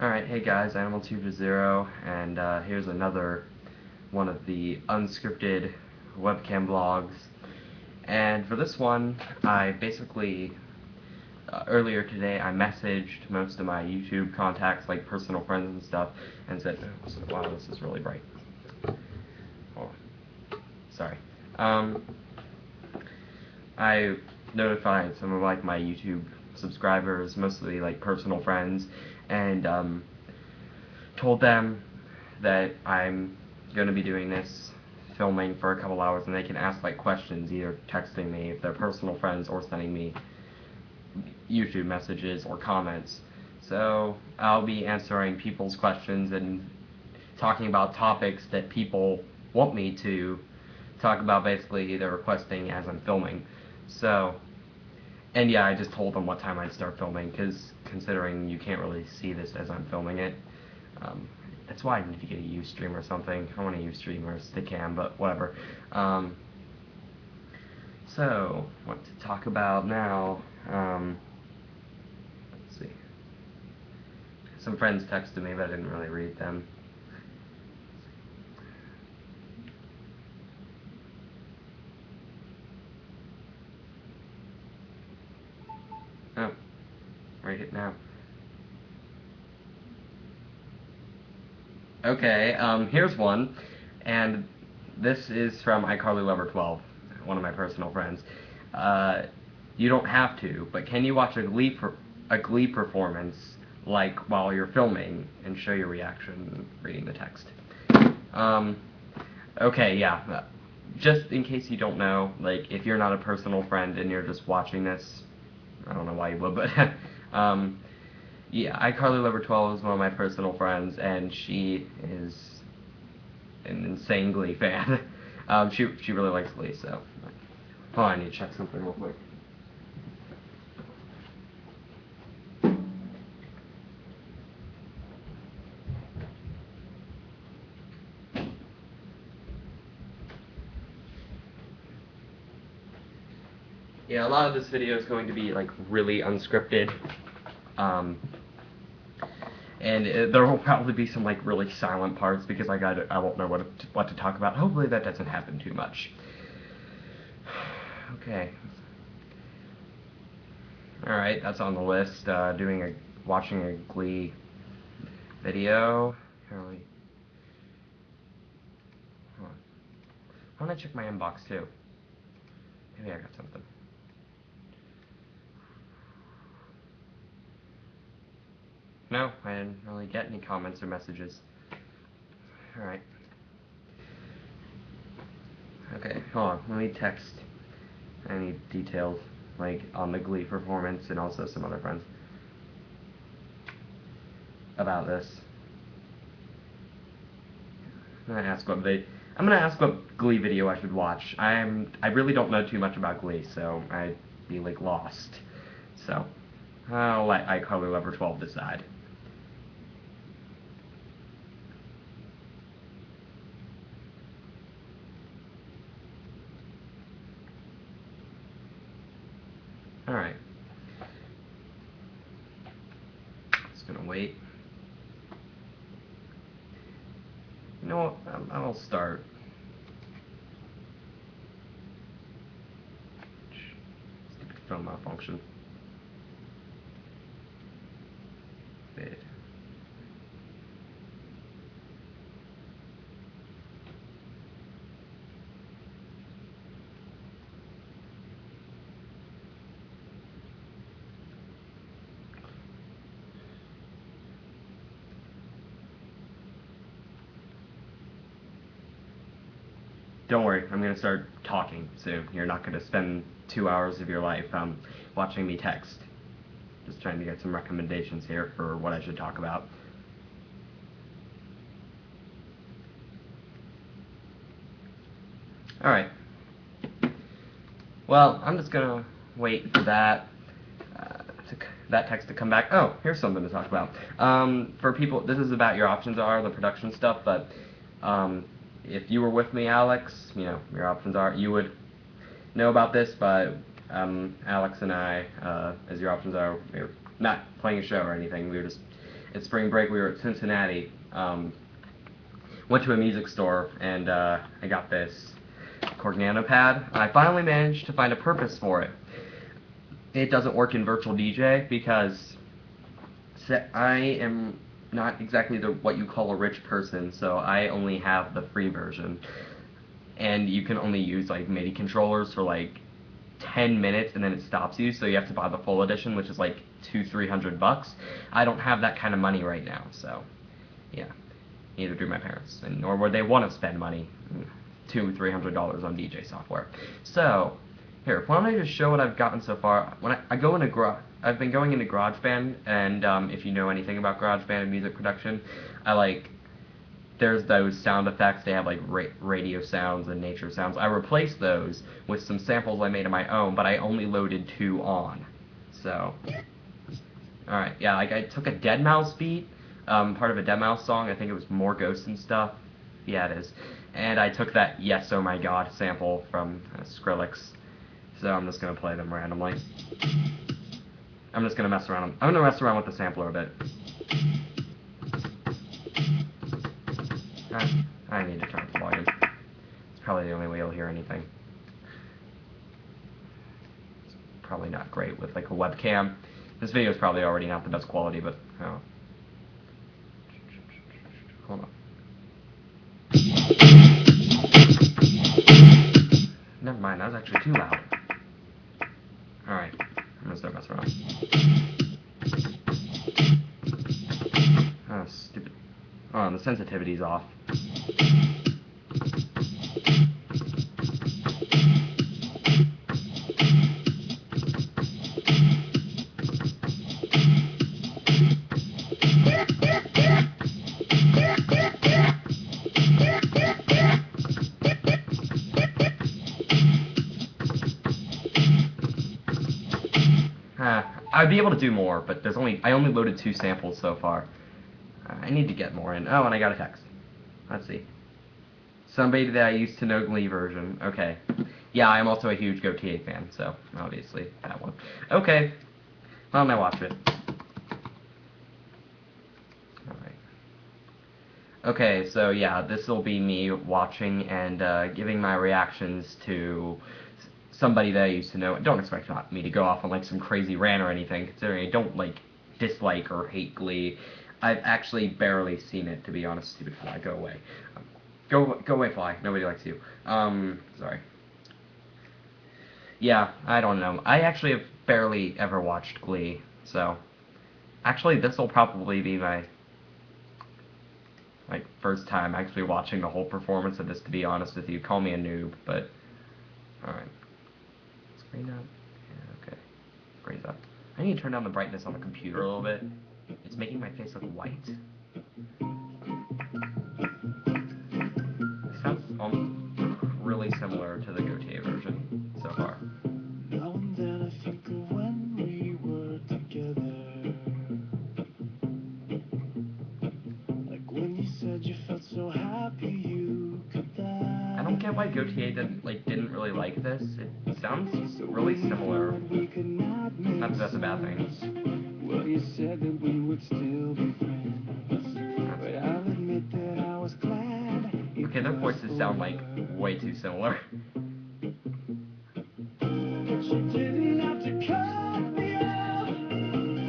Alright, hey guys, Animal2Fish0, and here's another one of the unscripted webcam vlogs. And for this one, I basically, earlier today, I messaged most of my YouTube contacts, like personal friends and stuff, and said, wow, this is really bright. Hold on. Sorry. I notified some of like my YouTube subscribers, mostly like personal friends, and told them that I'm gonna be doing this filming for a couple hours, and they can ask like questions, either texting me if they're personal friends or sending me YouTube messages or comments. So I'll be answering people's questions and talking about topics that people want me to talk about. Basically they're requesting as I'm filming. So, and yeah, I just told them what time I'd start filming, because considering you can't really see this as I'm filming it, that's why I need to get a Ustream or something. I want a Ustream or a Stickam, but whatever. So, what to talk about now? Let's see. Some friends texted me, but I didn't really read them. Oh, read it now. Okay, here's one, and this is from iCarlyLover12, one of my personal friends. You don't have to, but can you watch a Glee performance, like while you're filming, and show your reaction reading the text? Okay, yeah. Just in case you don't know, like if you're not a personal friend and you're just watching this, I don't know why you would, but yeah, iCarlyLover12 is one of my personal friends, and she is an insane Glee fan. She really likes Glee, so. Oh, I need to check something real quick. Yeah, a lot of this video is going to be like really unscripted. And there will probably be some like really silent parts because I won't know what to talk about. Hopefully that doesn't happen too much. Okay. All right, that's on the list. Watching a Glee video. Hold on. Why don't I check my inbox too? Maybe I got something. No, I didn't really get any comments or messages. Alright. Okay, hold on. Let me text any details, like on the Glee performance and also some other friends about this. I'm gonna ask what Glee video I should watch. I really don't know too much about Glee, so I'd be like lost. So I'll let iCarlyLover12 decide. Alright. Just gonna wait. You know what? I'll start. Stupid phone malfunction. Bid. Don't worry, I'm going to start talking soon. You're not going to spend 2 hours of your life watching me text. Just trying to get some recommendations here for what I should talk about. Alright. Well, I'm just going to wait for that text to come back. Oh, here's something to talk about. For people, this is about your options are, the production stuff, but if you were with me, Alex, you know, your options are, you would know about this, but Alex and I, as your options are, we were not playing a show or anything, we were just It's spring break. We were at Cincinnati. Went to a music store and I got this Korg Nano pad. I finally managed to find a purpose for it. It doesn't work in virtual DJ because I am not exactly what you call a rich person, so I only have the free version. And you can only use like MIDI controllers for like 10 minutes and then it stops you, so you have to buy the full edition, which is like $200-300. I don't have that kind of money right now, so yeah. Neither do my parents, and nor would they want to spend money, $200-300 on DJ software. So, here, why don't I just show what I've gotten so far? When I go into I've been going into GarageBand, and if you know anything about GarageBand and music production, there's those sound effects. They have like radio sounds and nature sounds. I replaced those with some samples I made of my own, but I only loaded 2 on. So, alright, yeah, like I took a deadmau5 beat, part of a deadmau5 song. I think it was More Ghosts and Stuff. Yeah, it is. And I took that Yes Oh My God sample from Skrillex. So I'm just going to play them randomly. I'm just going to mess around. I'm going to mess around with the sampler a bit. I need to turn up the volume. It's probably the only way you'll hear anything. It's probably not great with like a webcam. This video is probably already not the best quality, but oh. Hold on. Never mind, that was actually too loud. Alright, I'm gonna start messing around. Oh, stupid. Oh, the sensitivity's off. I'd be able to do more, but I only loaded 2 samples so far. I need to get more in. Oh, and I got a text. Let's see. Somebody that I used to know Glee version. Okay. Yeah, I'm also a huge GoTA fan, so obviously that one. Okay. Why don't I watch it? Alright. Okay, so yeah, this will be me watching and giving my reactions to somebody that I used to know. Don't expect me to go off on like some crazy rant or anything, considering I don't like dislike or hate Glee. I've actually barely seen it, to be honest. Stupid fly, go away. Go away, fly. Nobody likes you. Sorry. Yeah, I don't know. I actually have barely ever watched Glee, so actually this will probably be my first time actually watching the whole performance of this, to be honest with you. Call me a noob, but alright. Screen up. Yeah, okay. Screen's up. I need to turn down the brightness on the computer a little bit. It's making my face look white. It sounds really similar to the GoTA version so far. Now and then I think of when we were together. Like when you said you felt so happy you could die. I don't get why GoTA didn't really like this. It sounds really similar. Not that that's a bad thing. Well, you said that we would still be friends, but I'll admit that I was glad. Okay, their voices sound like way too similar. You didn't have to cut me off.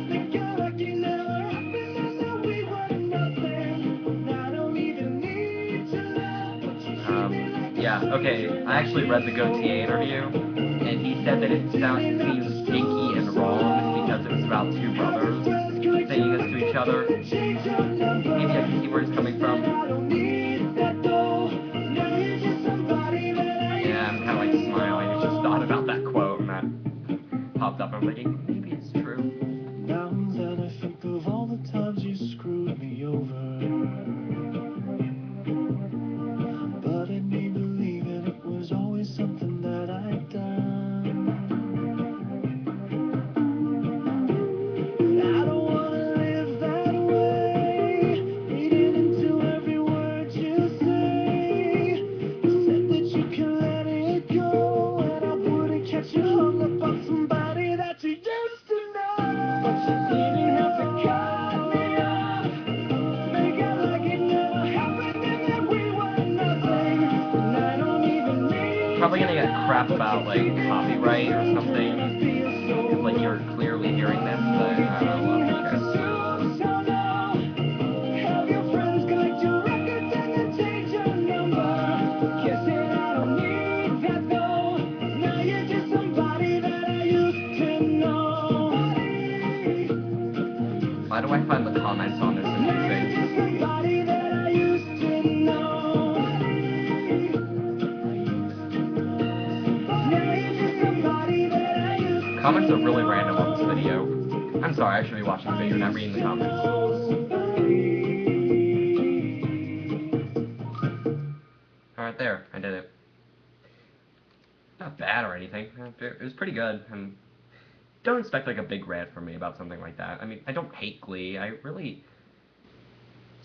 The guy like you never happened and that we were nothing. I don't even need to love, but you treat me like Yeah, okay, I actually read the GoTA interview, and he said that it seems stinky and wrong because it was about 2 brothers saying this to each other. Maybe I can see where he's coming from. Yeah, I'm kind of like smiling. I just thought about that quote, and that popped up, and I'm thinking, maybe it's true. Now and then I think of all the times you screwed me over, but in me believing it was always something that I'd done. I don't wanna live that way. crap about like copyright or something, because like you're clearly hearing this, but I don't know, who cares? Why do I find the comments on this interesting? Comments are really random on this video. I'm sorry, I should be watching the video, not reading the comments. Alright, there, I did it. Not bad or anything. It was pretty good. And don't expect like a big rant from me about something like that. I mean, I don't hate Glee. I really...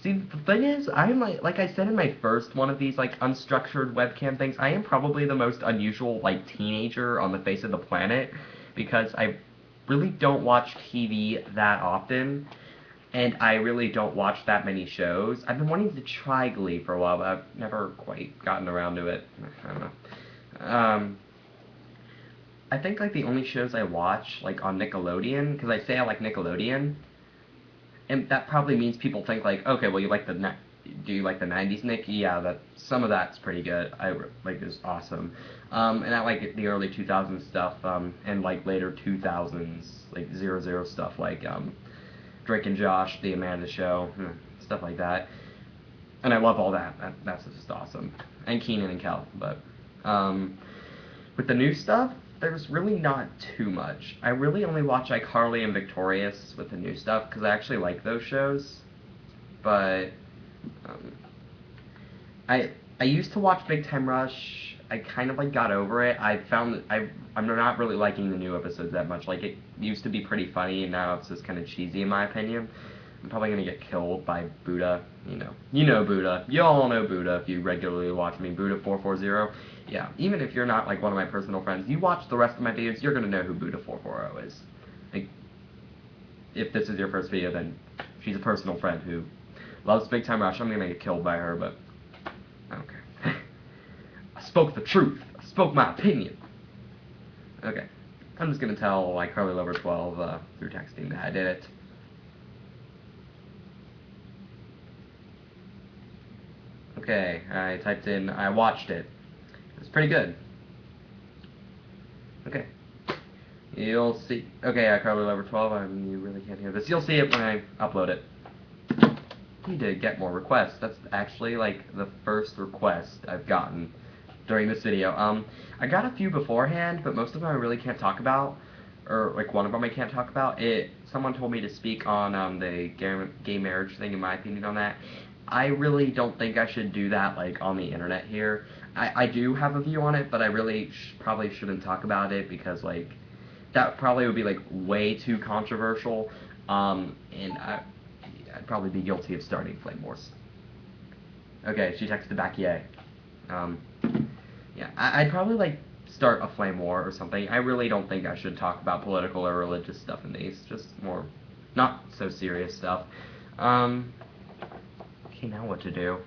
See, the thing is, I'm like I said in my first one of these like unstructured webcam things, I am probably the most unusual like teenager on the face of the planet, because I really don't watch TV that often, and I really don't watch that many shows. I've been wanting to try Glee for a while, but I've never quite gotten around to it. I don't know. I think like the only shows I watch like on Nickelodeon, because I say I like Nickelodeon, and that probably means people think like, okay, well you like do you like the 90s Nick? Yeah, some of that's pretty good. I like is awesome. And I like the early 2000s stuff, and like later 2000s like 00 stuff like Drake and Josh, The Amanda Show, stuff like that. And I love all that. That's just awesome. And Keenan and Kel, but with the new stuff, there's really not too much. I really only watch iCarly and Victorious with the new stuff, because I actually like those shows. But I used to watch Big Time Rush. I kind of like got over it. I found that I'm not really liking the new episodes that much. Like, it used to be pretty funny, and now it's just kind of cheesy in my opinion. I'm probably gonna get killed by Buddha. You know Buddha. You all know Buddha if you regularly watch me. Buddha440. Yeah, even if you're not like one of my personal friends, you watch the rest of my videos, you're gonna know who Buddha440 is. Like, if this is your first video, then she's a personal friend who loves Big Time Rush. I'm gonna get killed by her, but I don't care. I spoke the truth. I spoke my opinion. Okay, I'm just gonna tell like Carly Lover 12 through texting that I did it. Okay, I typed in, I watched it. It's pretty good. Okay. You'll see. Okay, Carly Lover 12, you really can't hear this. You'll see it when I upload it. I need to get more requests. That's actually like the first request I've gotten during this video. I got a few beforehand, but most of them I really can't talk about. Or like one of them I can't talk about. Someone told me to speak on the gay marriage thing, in my opinion on that. I really don't think I should do that like on the internet here. I do have a view on it, but I really probably shouldn't talk about it, because like that probably would be like way too controversial, and I'd probably be guilty of starting flame wars. Okay, she texted back yay. Yeah, I'd probably like start a flame war or something. I really don't think I should talk about political or religious stuff in these, just more not so serious stuff. Okay, now what to do?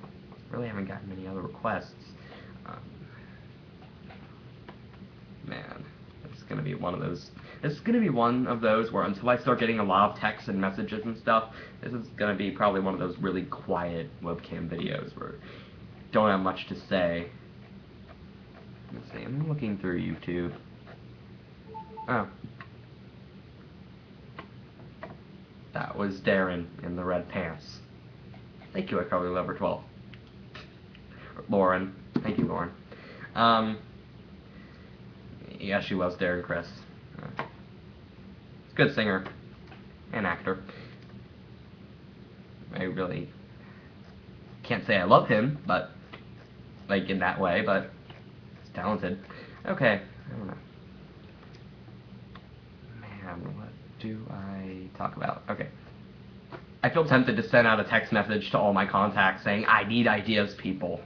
Really haven't gotten many other requests. Man, it's gonna be one of those. This is gonna be one of those where until I start getting a lot of texts and messages and stuff, this is gonna be probably one of those really quiet webcam videos where I don't have much to say. Let's see, I'm looking through YouTube. Oh. That was Darren in the red pants. Thank you, iCarly Lover 12. Lauren. Thank you, Lauren. Yeah, she loves Darren Criss. Good singer and actor. I really can't say I love him, but like in that way, but he's talented. Okay, I don't know. Man, what do I talk about? Okay. I feel tempted to send out a text message to all my contacts saying, I need ideas, people.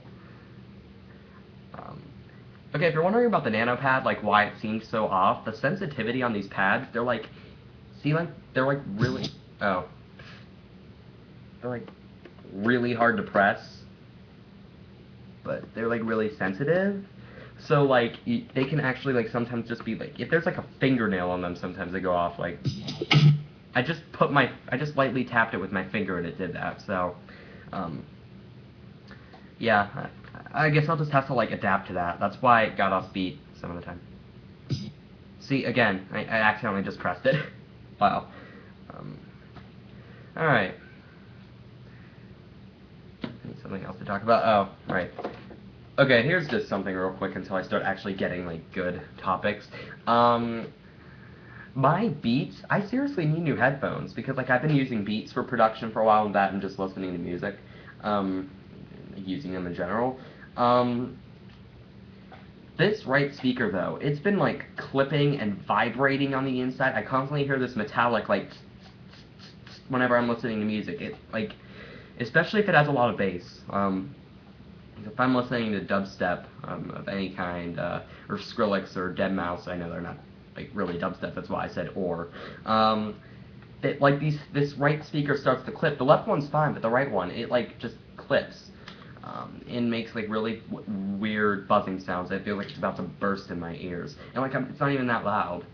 Okay, if you're wondering about the nano pad, like why it seems so off, the sensitivity on these pads, they're like, see, like, they're like really, they're like really hard to press, but they're like really sensitive. So like they can actually like sometimes just be like if there's like a fingernail on them, sometimes they go off like. I just lightly tapped it with my finger and it did that. So, yeah, I guess I'll just have to like adapt to that. That's why it got off beat some of the time. See, again, I accidentally just pressed it. Wow. All right. Need something else to talk about. Oh, right. Okay, here's just something real quick until I start actually getting like good topics. My Beats, I seriously need new headphones because like I've been using Beats for production for a while and that and just listening to music, using them in general. This right speaker though, it's been like clipping and vibrating on the inside. I constantly hear this metallic like whenever I'm listening to music. It like, especially if it has a lot of bass. If I'm listening to dubstep of any kind, or Skrillex or deadmau5, I know they're not like really dubstep. That's why I said or. It like this right speaker starts to clip. The left one's fine, but the right one it like just clips. And makes like really weird buzzing sounds. I feel like it's about to burst in my ears, and like it's not even that loud.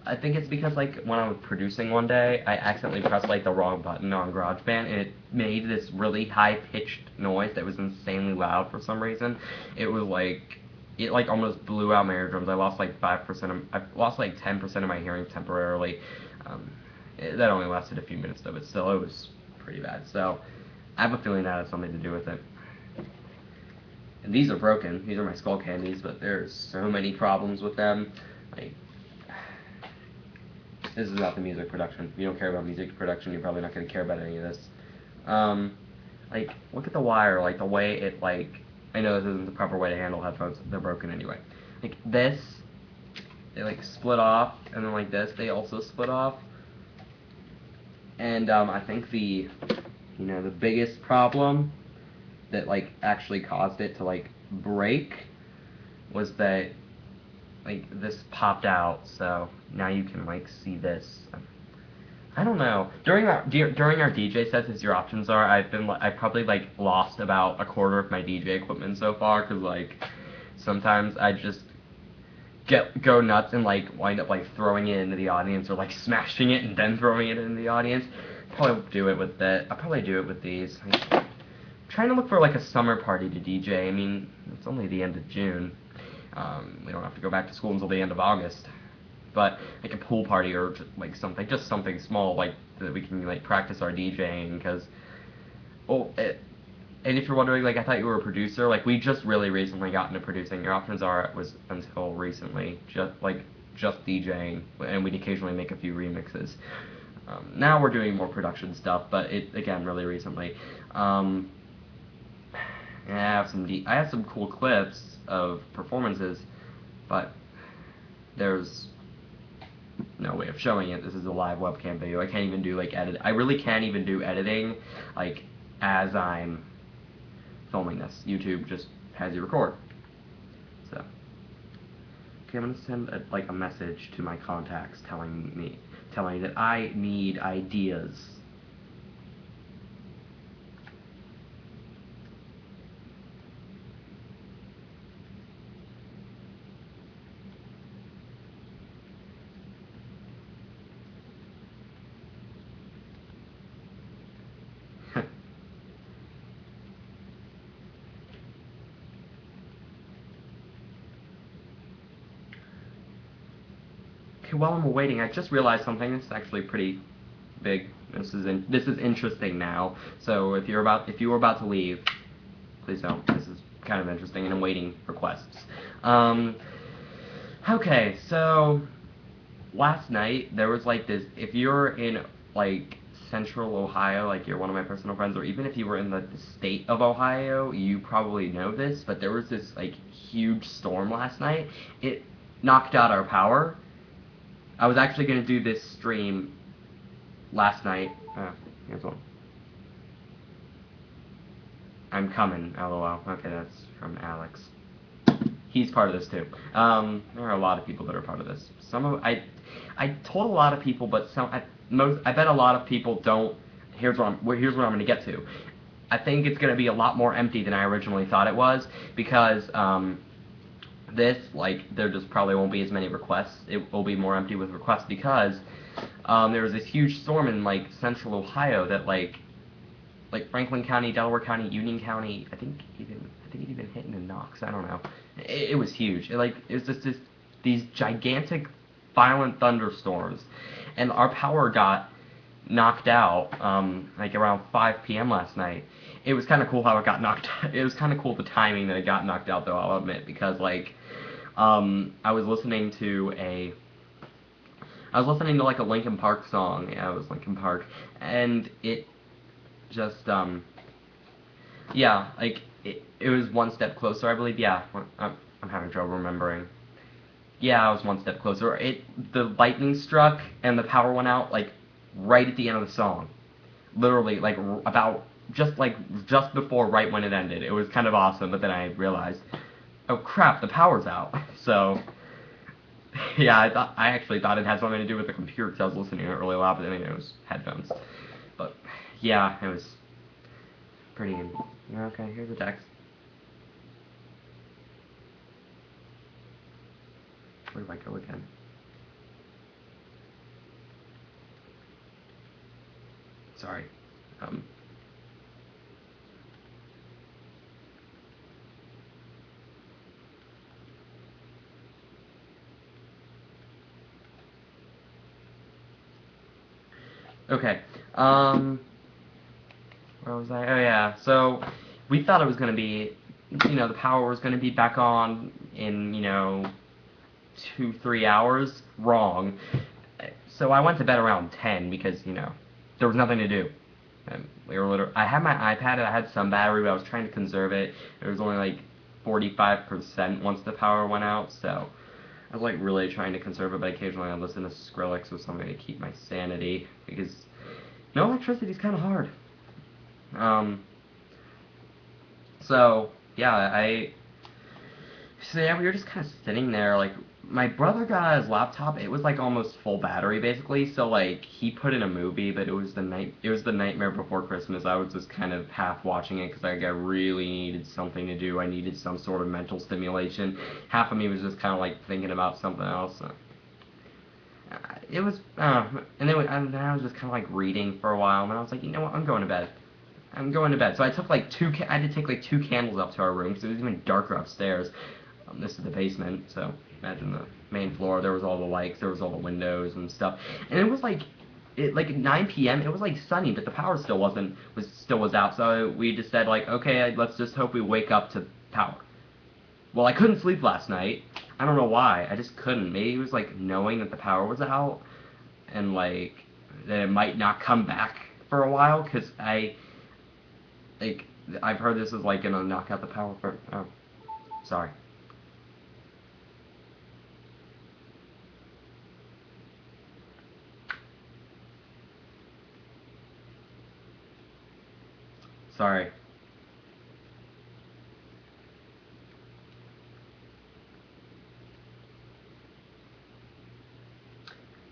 I think it's because like when I was producing one day, I accidentally pressed like the wrong button on GarageBand, and it made this really high-pitched noise that was insanely loud for some reason. It was like it like almost blew out my eardrums. I lost like 5% of I lost like 10% of my hearing temporarily. That only lasted a few minutes though, but still it was pretty bad. So I have a feeling that has something to do with it. And these are broken. These are my skull candies, but there's so many problems with them. Like, this is about the music production. If you don't care about music production, you're probably not going to care about any of this. Like, look at the wire, like, the way it, like, I know this isn't the proper way to handle headphones. They're broken anyway. Like, this, they, like, split off, and then, like, this, they also split off. And, I think the biggest problem that like actually caused it to like break was that like this popped out, so now you can like see this. I don't know. During our DJ sets, as your options are, I've probably like lost about a quarter of my DJ equipment so far because like sometimes I just go nuts and like wind up like throwing it into the audience or like smashing it and then throwing it into the audience. I'll probably do it with these. Trying to look for like a summer party to DJ. I mean, it's only the end of June. We don't have to go back to school until the end of August. But like a pool party or like something, just something small, like that we can like practice our DJing. Because, and if you're wondering, like I thought you were a producer. Like we just really recently got into producing. Your options are was until recently just DJing, and we'd occasionally make a few remixes. Now we're doing more production stuff, but it again really recently. And I have some cool clips of performances, but there's no way of showing it. This is a live webcam video. I can't even do like edit. I really can't even do editing like as I'm filming this. YouTube just has you record. So okay, I'm gonna send a message to my contacts telling me that I need ideas. Okay, while I'm waiting, I just realized something. This is actually pretty big. This is interesting now. So if you were about to leave, please don't. This is kind of interesting, and I'm waiting requests. Okay, so last night there was like this. If you're in like Central Ohio, like you're one of my personal friends, or even if you were in the state of Ohio, you probably know this. But there was this like huge storm last night. It knocked out our power. I was actually going to do this stream last night. Here's one. I'm coming, LOL. Okay, that's from Alex. He's part of this too. There are a lot of people that are part of this. I told a lot of people, but I bet a lot of people don't. Here's what I'm going to get to. I think it's going to be a lot more empty than I originally thought it was because This, like, there just probably won't be as many requests. It will be more empty with requests because there was this huge storm in, like, central Ohio that, like Franklin County, Delaware County, Union County, I think it even hit into Knox, I don't know. It was huge. It was just these gigantic, violent thunderstorms. And our power got knocked out, like, around 5 p.m. last night. It was kind of cool how it got knocked out. It was kind of cool the timing that it got knocked out, though, I'll admit, because, like, I was listening to like a Linkin Park song. Yeah, it was Linkin Park, and it just yeah, like it was one step closer, I believe. Yeah, I'm having trouble remembering. Yeah, I was one step closer. The lightning struck and the power went out like right at the end of the song, literally like about just before right when it ended. It was kind of awesome, but then I realized, oh crap, the power's out. So yeah, I actually thought it had something to do with the computer because I was listening to it really loud, but then it was headphones. But yeah, it was pretty. Okay, here's the text. Where do I go again? Sorry. Okay. Where was I? Oh yeah. So we thought it was gonna be, the power was gonna be back on in 2-3 hours. Wrong. So I went to bed around 10 because there was nothing to do. And we were literally. I had my iPad and I had some battery, but I was trying to conserve it. It was only like 45% once the power went out, so I was like really trying to conserve it. But occasionally I listen to Skrillex or something to keep my sanity because no electricity is kind of hard. So yeah, so yeah, we were just kind of sitting there. Like my brother got his laptop. It was like almost full battery basically. So like he put in a movie, but it was the Nightmare Before Christmas. I was just kind of half watching it because like I really needed something to do. I needed some sort of mental stimulation. Half of me was just kind of like thinking about something else. It was, and then I was just kind of like reading for a while, and I was like, you know what, I'm going to bed. So I took like I had to take like 2 candles up to our room because it was even darker upstairs. This is the basement, so imagine the main floor. There was all the lights, there was all the windows and stuff, and it was like, like 9 p.m. It was like sunny, but the power still was out. So we just said like, okay, let's just hope we wake up to power. Well, I couldn't sleep last night. I don't know why. I just couldn't. Maybe it was like knowing that the power was out and like that it might not come back for a while because I've heard this is like gonna knock out the power for. Oh, sorry. Sorry.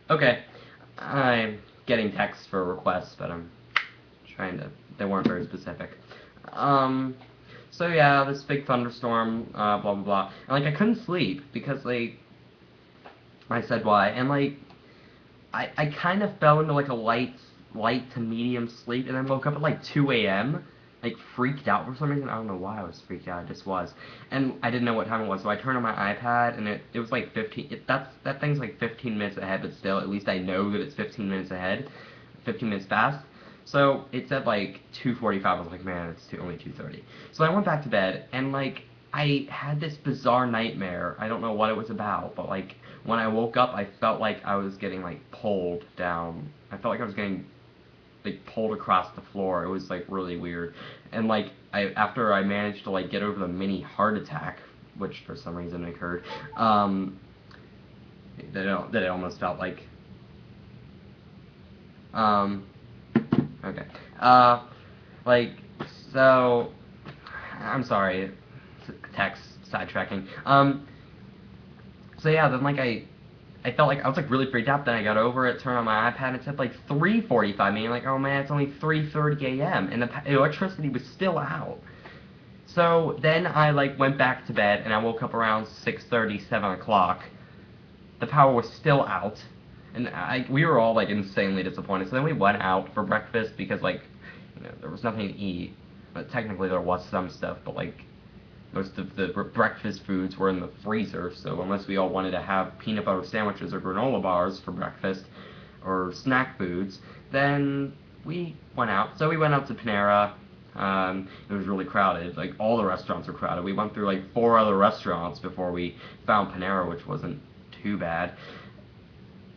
Okay, I'm getting texts for requests, but I'm they weren't very specific. So yeah, this big thunderstorm, blah blah blah, and like I couldn't sleep because like, I said why, and like, I kind of fell into like a light to medium sleep, and then woke up at like 2 a.m., like freaked out for some reason. I don't know why I was freaked out, I just was. And I didn't know what time it was, so I turned on my iPad, and it was like 15, that thing's like 15 minutes ahead, but still, at least I know that it's 15 minutes ahead, 15 minutes fast. So it said like 2:45, I was like, man, it's only 2:30. So I went back to bed, and like, I had this bizarre nightmare. I don't know what it was about, but like, when I woke up, I felt like I was getting like pulled down. I felt like I was getting like pulled across the floor. It was like really weird. And like, after I managed to like get over the mini heart attack, which for some reason occurred, that it almost felt like, okay, like, so, I'm sorry, text sidetracking. So yeah, then like I felt like I was like really freaked out. Then I got over it, turned on my iPad, and it said like 3:45. Meaning like, oh man, it's only 3:30 a.m. and the electricity was still out. So then I like went back to bed, and I woke up around 6:30, 7 o'clock. The power was still out, and we were all like insanely disappointed. So then we went out for breakfast because like, there was nothing to eat. But technically there was some stuff, but like most of the breakfast foods were in the freezer. So unless we all wanted to have peanut butter sandwiches or granola bars for breakfast or snack foods, then we went out. So we went out to Panera. It was really crowded. Like, all the restaurants were crowded. We went through like 4 other restaurants before we found Panera, which wasn't too bad.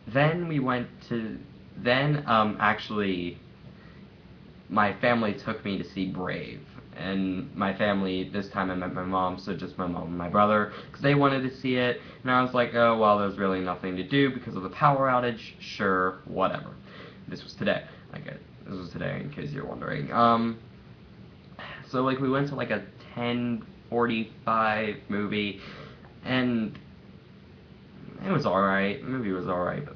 Then we went to. Then, actually, my family took me to see Brave. And my family, this time I met my mom, so just my mom and my brother, because they wanted to see it. And I was like, oh, well, there's really nothing to do because of the power outage. Sure, whatever. This was today. This was today, in case you're wondering. So, like, we went to, like, a 10:45 movie, and it was alright. The movie was alright, but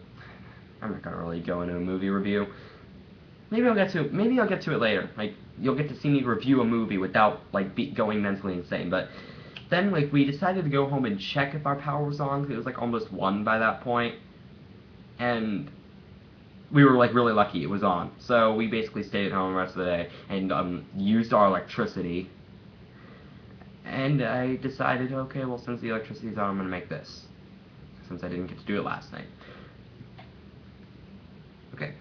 I'm not gonna really go into a movie review. Maybe I'll get to it later. Like, you'll get to see me review a movie without, like, going mentally insane. But then, like, we decided to go home and check if our power was on, because it was, like, almost 1 by that point. And we were, like, really lucky it was on. So we basically stayed at home the rest of the day and used our electricity. And I decided, okay, well, since the electricity's on, I'm going to make this. Since I didn't get to do it last night. Okay.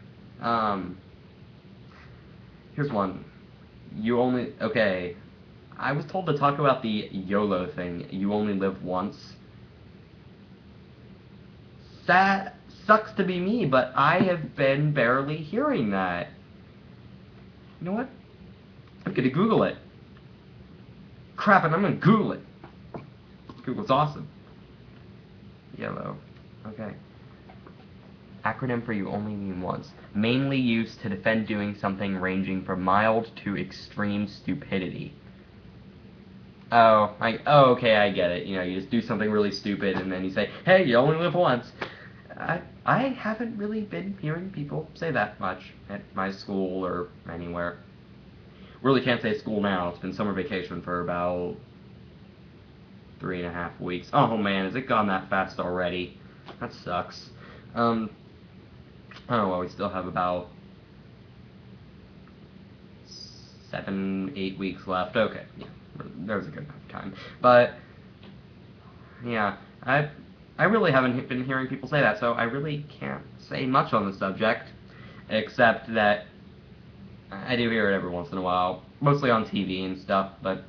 Here's one. Okay. I was told to talk about the YOLO thing. You only live once. That sucks to be me, but I have been barely hearing that. You know what? I'm gonna Google it. Crap, and I'm gonna Google it. Google's awesome. YOLO. Okay. Acronym for you only mean once. Mainly used to defend doing something ranging from mild to extreme stupidity. Oh, okay, I get it. You just do something really stupid and then you say, hey, you only live once. I haven't really been hearing people say that much at my school or anywhere. Really can't say school now. It's been summer vacation for about 3.5 weeks. Oh man, has it gone that fast already? That sucks. Oh well, we still have about 7, 8 weeks left. Okay, yeah, there's a good amount of time. But yeah, I really haven't been hearing people say that, so I really can't say much on the subject, except that I do hear it every once in a while, mostly on TV and stuff, but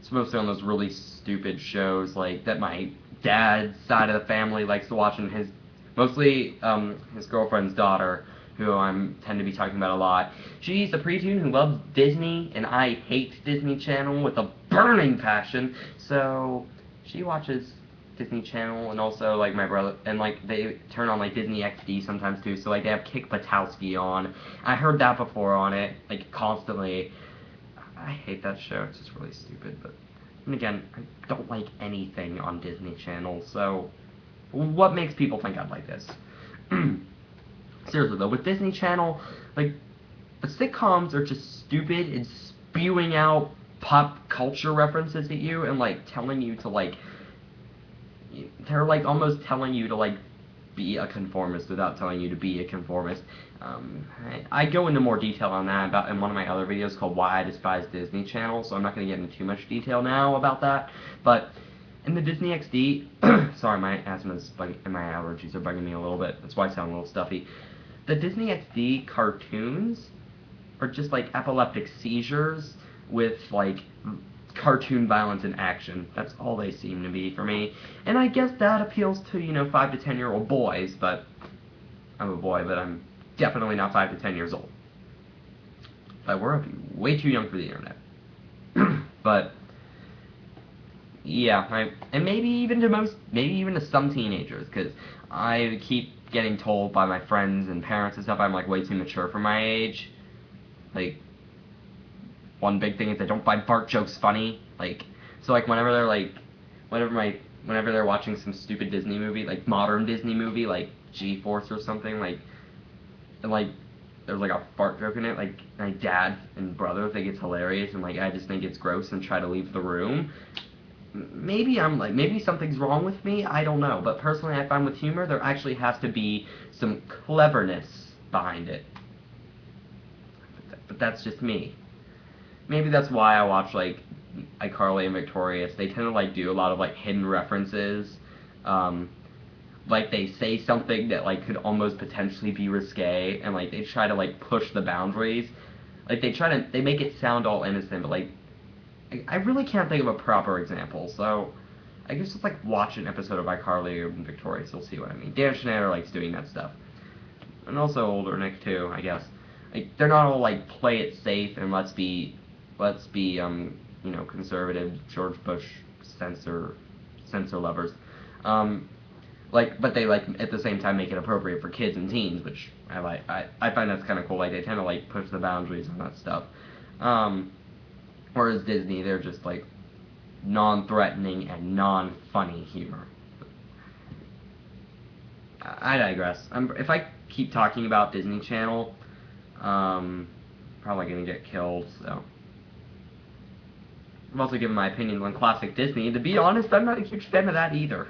it's mostly on those really stupid shows like that my dad's side of the family likes to watch, and mostly his girlfriend's daughter, who I tend to be talking about a lot. She's a preteen who loves Disney, and I hate Disney Channel with a burning passion, so she watches Disney Channel, and also like my brother, and like they turn on like Disney XD sometimes too, so like they have Kick Buttowski on. I heard that before on it, like constantly. I hate that show, it's just really stupid, but and again, I don't like anything on Disney Channel, so what makes people think I'd like this? Seriously though, with Disney Channel, like, the sitcoms are just stupid and spewing out pop culture references at you and like telling you to like, they're like almost telling you to like be a conformist without telling you to be a conformist. I go into more detail on that in one of my other videos called Why I Despise Disney Channel, so I'm not going to get into too much detail now about that. But in the Disney XD, sorry, my asthma's and my allergies are bugging me a little bit. That's why I sound a little stuffy. The Disney XD cartoons are just like epileptic seizures with like cartoon violence and action. That's all they seem to be for me. And I guess that appeals to, 5 to 10-year-old boys, but I'm a boy, but I'm definitely not 5 to 10 years old. If I were, I'd be way too young for the internet. But yeah, and maybe even to some teenagers, because I keep getting told by my friends and parents and stuff I'm like way too mature for my age. Like, one big thing is I don't find fart jokes funny. Like, so like whenever they're watching some stupid Disney movie, like modern Disney movie, like G-Force or something, like there's like a fart joke in it, like my dad and brother think it's hilarious, and like I just think it's gross and try to leave the room. Maybe I'm like, maybe something's wrong with me, I don't know. But personally, I find with humor, there actually has to be some cleverness behind it. But that's just me. Maybe that's why I watch like iCarly and Victorious. They tend to like do a lot of like hidden references. Um, like they say something that like could almost potentially be risque, and like they try to like push the boundaries. Like they make it sound all innocent, but like I really can't think of a proper example. So I guess just like watch an episode of iCarly or Victorious, you'll see what I mean. Dan Schneider likes doing that stuff, and also older Nick too, I guess. Like they're not all like play it safe and let's be conservative George Bush censor lovers. Um, but they like at the same time make it appropriate for kids and teens, which I like. I find that's kind of cool. Like they tend to like push the boundaries on that stuff. Um, Whereas Disney, they're just like non-threatening and non-funny humor. I digress. If I keep talking about Disney Channel, probably gonna get killed. So I've also given my opinions on classic Disney, and to be honest, I'm not a huge fan of that either.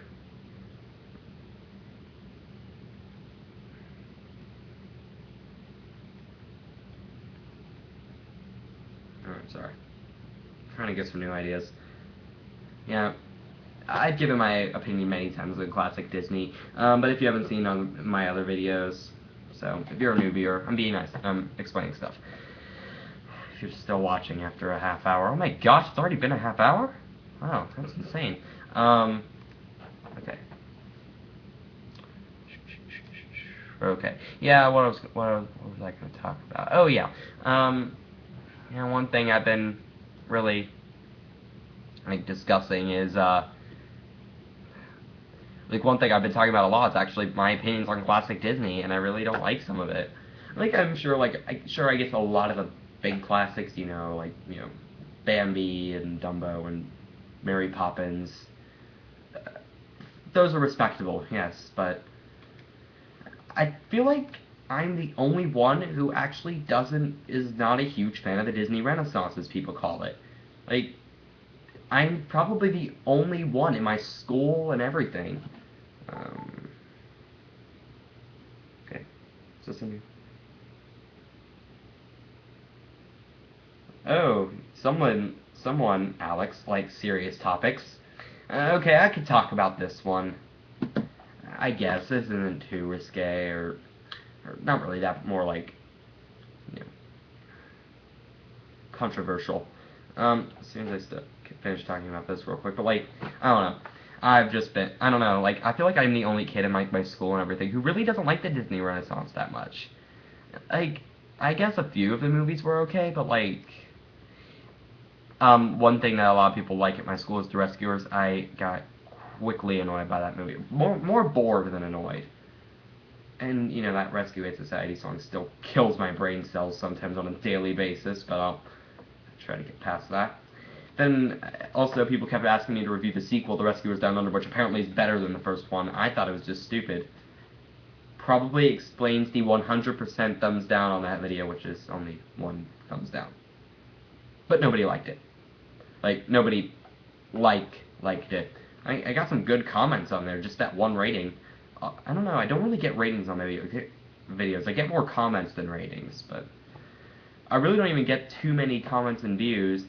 Oh, sorry. Trying to get some new ideas. Yeah, I've given my opinion many times on classic Disney, but if you haven't seen my other videos, so if you're a newbie, I'm being nice, I'm explaining stuff. If you're still watching after a half hour, oh my gosh, it's already been a half hour? Wow, that's insane. Okay. Okay. Yeah, what was I going to talk about? Oh yeah. One thing I've been really like discussing is like one thing I've been talking about a lot is actually my opinions on classic Disney, and I really don't like some of it. Like I'm sure, I guess a lot of the big classics, Bambi and Dumbo and Mary Poppins, those are respectable, yes, but I feel like I'm the only one who actually is not a huge fan of the Disney Renaissance, as people call it. Like, I'm probably the only one in my school and everything. Okay, is this a new? Oh, someone, Alex, likes serious topics. Okay, I could talk about this one. I guess this isn't too risque or not really that, more like, you know, controversial. As soon as I finish talking about this real quick, but like, I don't know. I don't know, like, I feel like I'm the only kid in my school and everything who really doesn't like the Disney Renaissance that much. Like, I guess a few of the movies were okay, but like, one thing that a lot of people like at my school is The Rescuers. I got quickly annoyed by that movie. More bored than annoyed. And, that Rescue Aid Society song still kills my brain cells sometimes on a daily basis, but I'll try to get past that. Then, also, people kept asking me to review the sequel, The Rescuers Down Under, which apparently is better than the first one. I thought it was just stupid. Probably explains the 100% thumbs down on that video, which is only one thumbs down. But nobody liked it. Like, nobody liked it. I got some good comments on there, just that one rating. I don't know, I don't really get ratings on my videos. I get more comments than ratings, but I really don't even get too many comments and views.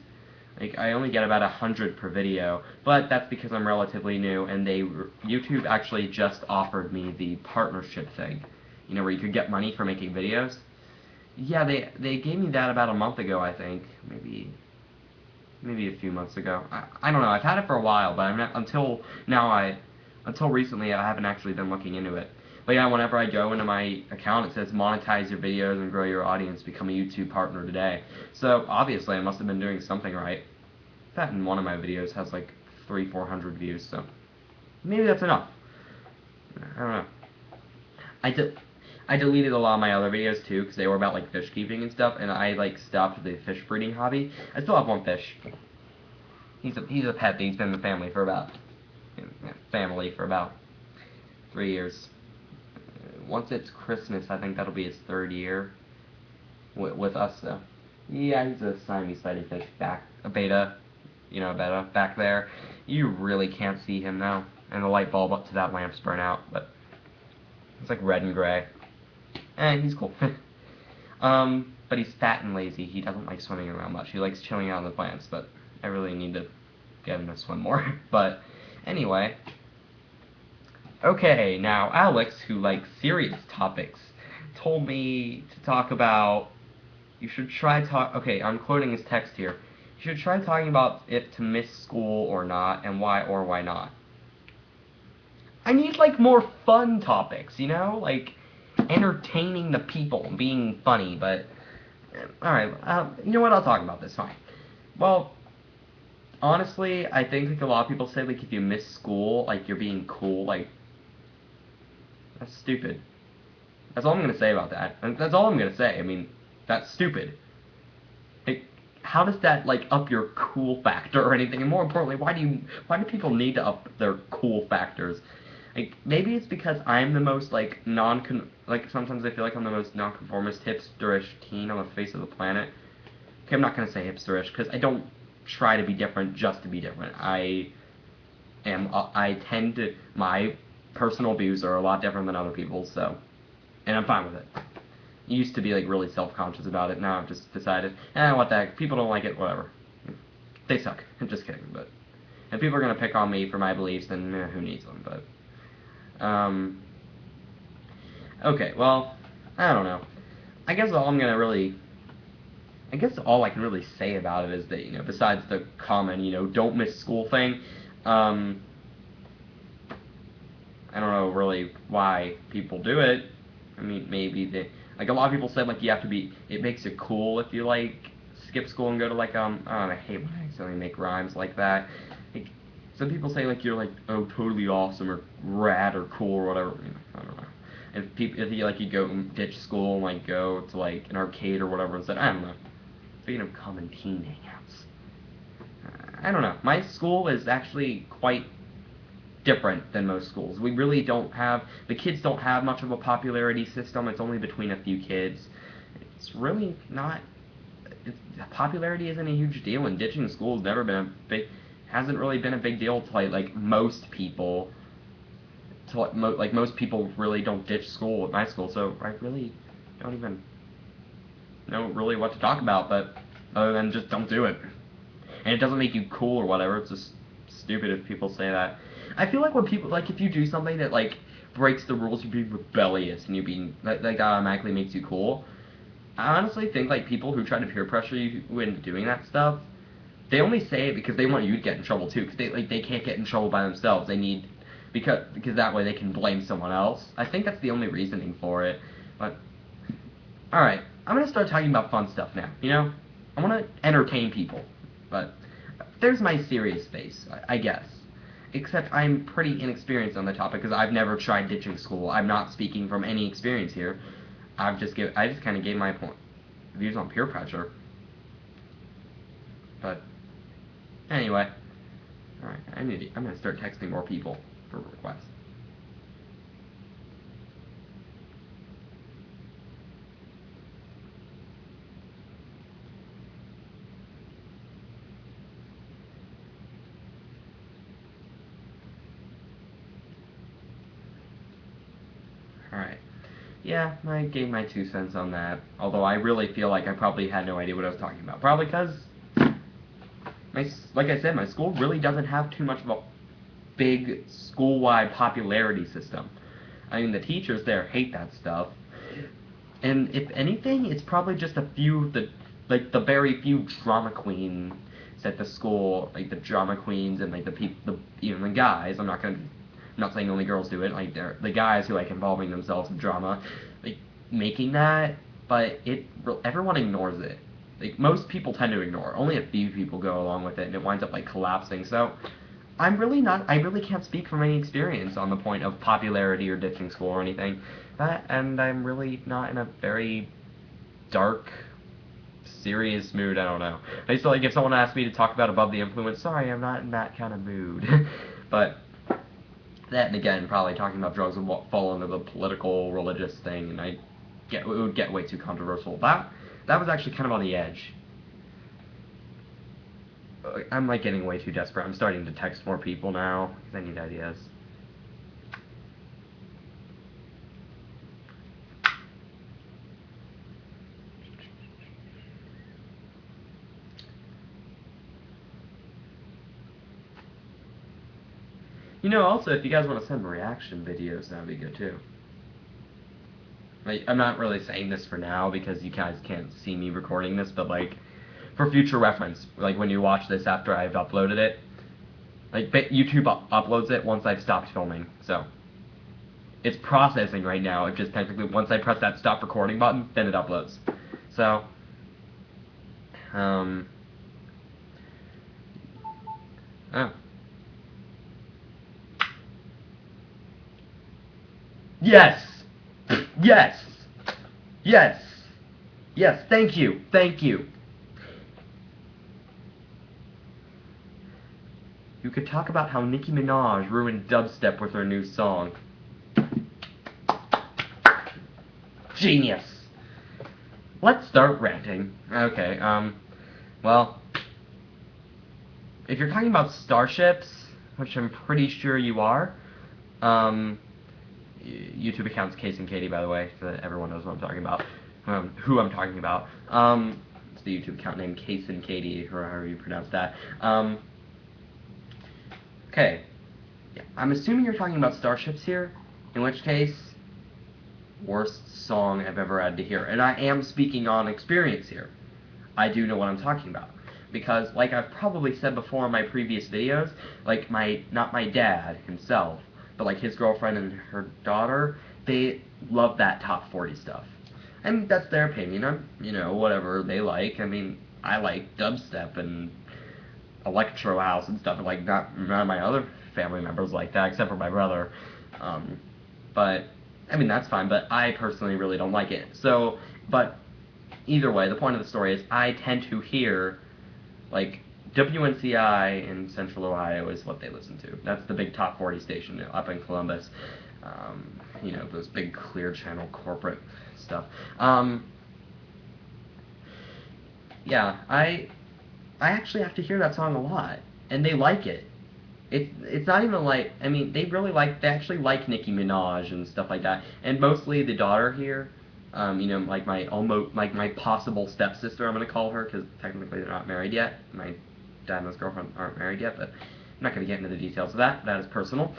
Like, I only get about 100 per video, but that's because I'm relatively new, and YouTube actually just offered me the partnership thing, where you could get money for making videos. Yeah, they gave me that about a month ago, I think, maybe a few months ago. I don't know. I've had it for a while, but until recently, I haven't actually been looking into it. But yeah, whenever I go into my account, it says monetize your videos and grow your audience, become a YouTube partner today. So obviously, I must have been doing something right. That in one of my videos has like 300-400 views, so maybe that's enough. I don't know. I deleted a lot of my other videos too, because they were about like fish keeping and stuff, and I like stopped the fish breeding hobby. I still have one fish. He's a pet. He's been in the family for about 3 years. Once it's Christmas, I think that'll be his 3rd year. with us though. Yeah, he's a Siamese fish a beta, beta back there. You really can't see him now, and the light bulb up to that lamp's burnt out, but it's like red and gray. He's cool. But he's fat and lazy. He doesn't like swimming around much. He likes chilling out on the plants, but I really need to get him to swim more. But anyway. Okay, now Alex, who likes serious topics, told me to talk about, okay, I'm quoting his text here. You should try talking about if to miss school or not, and why or why not. I need, like, more fun topics, like, entertaining the people, being funny, but, alright, you know what, I'll talk about this, fine. Well, honestly, I think, like, a lot of people say, like, if you miss school, like, you're being cool, like, that's stupid. That's all I'm gonna say about that. That's all I'm gonna say. I mean, that's stupid. Like, how does that, like, up your cool factor or anything? And more importantly, why do people need to up their cool factors? Like, maybe it's because I'm the most, like, sometimes I feel like I'm the most nonconformist, hipsterish teen on the face of the planet. Okay, I'm not gonna say hipsterish, because I don't try to be different just to be different. I tend to, my personal views are a lot different than other people's, so, and I'm fine with it. I used to be, like, really self-conscious about it. Now I've just decided, what the heck, people don't like it, whatever. They suck. I'm just kidding, but if people are gonna pick on me for my beliefs, then who needs them, but, okay, well, I don't know. I guess all I can really say about it is that, besides the common, don't miss school thing, I don't know really why people do it. I mean, maybe a lot of people said, like, it makes it cool if you, like, skip school and go to, like, I hate when I accidentally make rhymes like that. Like, some people say, like, you're, like, oh, totally awesome or rad or cool or whatever. I don't know. If you go and ditch school and, like, go to, like, an arcade or whatever instead, I don't know. Speaking of common teen hangouts. I don't know. My school is actually quite different than most schools. We really don't have, the kids don't have much of a popularity system. It's only between a few kids. It's really not, popularity isn't a huge deal, and ditching school hasn't really been a big deal to, like most people. Most people really don't ditch school at my school, so I really don't even know really what to talk about, but other than just don't do it. And it doesn't make you cool or whatever, it's just stupid if people say that. I feel like when people, like, if you do something that, like, breaks the rules, you're being rebellious, and that automatically makes you cool. I honestly think, like, people who try to peer pressure you into doing that stuff, they only say it because they want you to get in trouble, too, because they can't get in trouble by themselves. They need, because that way they can blame someone else. I think that's the only reasoning for it, but, alright, I'm gonna start talking about fun stuff now, I want to entertain people, but there's my serious face, I guess. Except I'm pretty inexperienced on the topic because I've never tried ditching school. I'm not speaking from any experience here. I just kind of gave my views on peer pressure. But anyway, all right. I'm gonna start texting more people for requests. Alright. Yeah, I gave my 2 cents on that. Although I really feel like I probably had no idea what I was talking about. Probably because, like I said, my school really doesn't have too much of a big school-wide popularity system. I mean, the teachers there hate that stuff. And if anything, it's probably just a few, the very few drama queens at the school, like the drama queens and, like, even the guys, I'm not saying only girls do it, like, they're the guys who, like, involving themselves in drama, like, making that, but everyone ignores it. Like, most people tend to ignore it. Only a few people go along with it, and it winds up, like, collapsing, so I really can't speak from any experience on the point of popularity or ditching school or anything, and I'm really not in a very dark, serious mood, I don't know. I used to, like, if someone asked me to talk about Above the Influence, sorry, I'm not in that kind of mood, but that, and again, probably talking about drugs would fall under the political, religious thing, and it would get way too controversial. That That was actually kind of on the edge. I'm like getting way too desperate. I'm starting to text more people now because I need ideas. You know, also, if you guys want to send reaction videos, that would be good too. Like, I'm not really saying this for now because you guys can't see me recording this, but like, for future reference, like when you watch this after I've uploaded it, like YouTube uploads it once I've stopped filming, so it's processing right now. It just technically, once I press that stop recording button, then it uploads. So, oh. Yes! Yes! Yes! Yes, thank you, thank you. You could talk about how Nicki Minaj ruined dubstep with her new song. Genius! Let's start ranting. Okay, well, if you're talking about starships, which I'm pretty sure you are, YouTube account's Case and Katie, by the way, so that everyone knows what I'm talking about, who I'm talking about. It's the YouTube account named Case and Katie, or however you pronounce that. Okay, yeah, I'm assuming you're talking about starships here, in which case, worst song I've ever had to hear. And I am speaking on experience here. I do know what I'm talking about. Because, like I've probably said before in my previous videos, like not my dad himself, but like his girlfriend and her daughter, they love that top 40 stuff. And that's their opinion. You know, whatever they like. I mean, I like dubstep and electro house and stuff, and like none of my other family members like that, except for my brother. But I mean, that's fine, but I personally really don't like it. So, but either way, the point of the story is I tend to hear, like, WNCI in Central Ohio is what they listen to. That's the big top 40 station up in Columbus. You know, those big Clear Channel corporate stuff. Yeah, I actually have to hear that song a lot, and they like it. It's not even like, I mean, they actually like Nicki Minaj and stuff like that, and mostly the daughter here, you know, like my possible stepsister, I'm gonna call her, because technically they're not married yet. My dad and his girlfriend aren't married yet, but I'm not gonna get into the details of that. That is personal.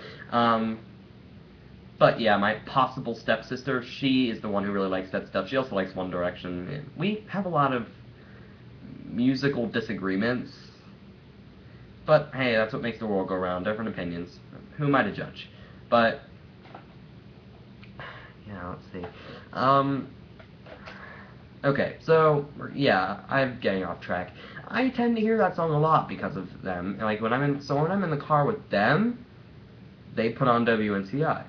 But yeah, my possible stepsister, she is the one who really likes that stuff. She also likes One Direction. We have a lot of musical disagreements. But hey, that's what makes the world go round. Different opinions. Who am I to judge? But yeah, let's see. Okay, so yeah, I'm getting off track. I tend to hear that song a lot because of them. And like when I'm in the car with them, they put on WNCI.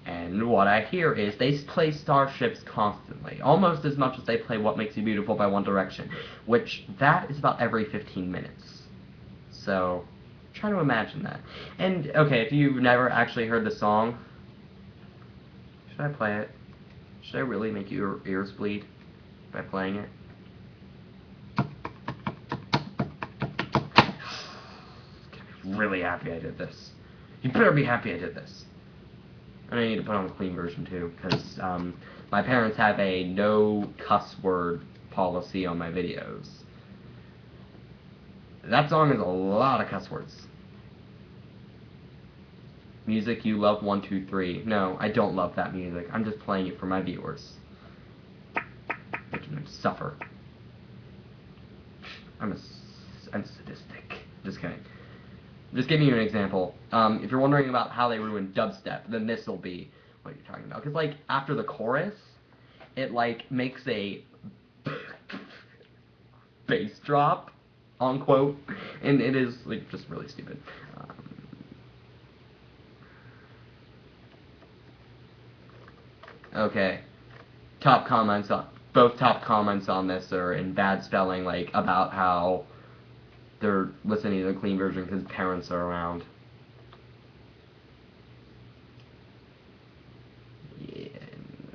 And what I hear is they play Starships constantly, almost as much as they play What Makes You Beautiful by One Direction, which that is about every 15 minutes. So, try to imagine that. And, okay, if you've never actually heard the song, should I play it? Should I really make your ears bleed by playing it? Really happy I did this. You better be happy I did this. And I need to put on the clean version too, because my parents have a no cuss word policy on my videos. That song is a lot of cuss words. Music you love 1, 2, 3. No, I don't love that music. I'm just playing it for my viewers. Making them suffer. I'm sadistic. Just kidding. Just giving you an example. If you're wondering about how they ruined dubstep, then this will be what you're talking about. Because, like, after the chorus, it, like, makes a bass drop, unquote, and it is, like, just really stupid. Okay. Both top comments on this are in bad spelling, like, about how they're listening to the clean version because parents are around. Yeah.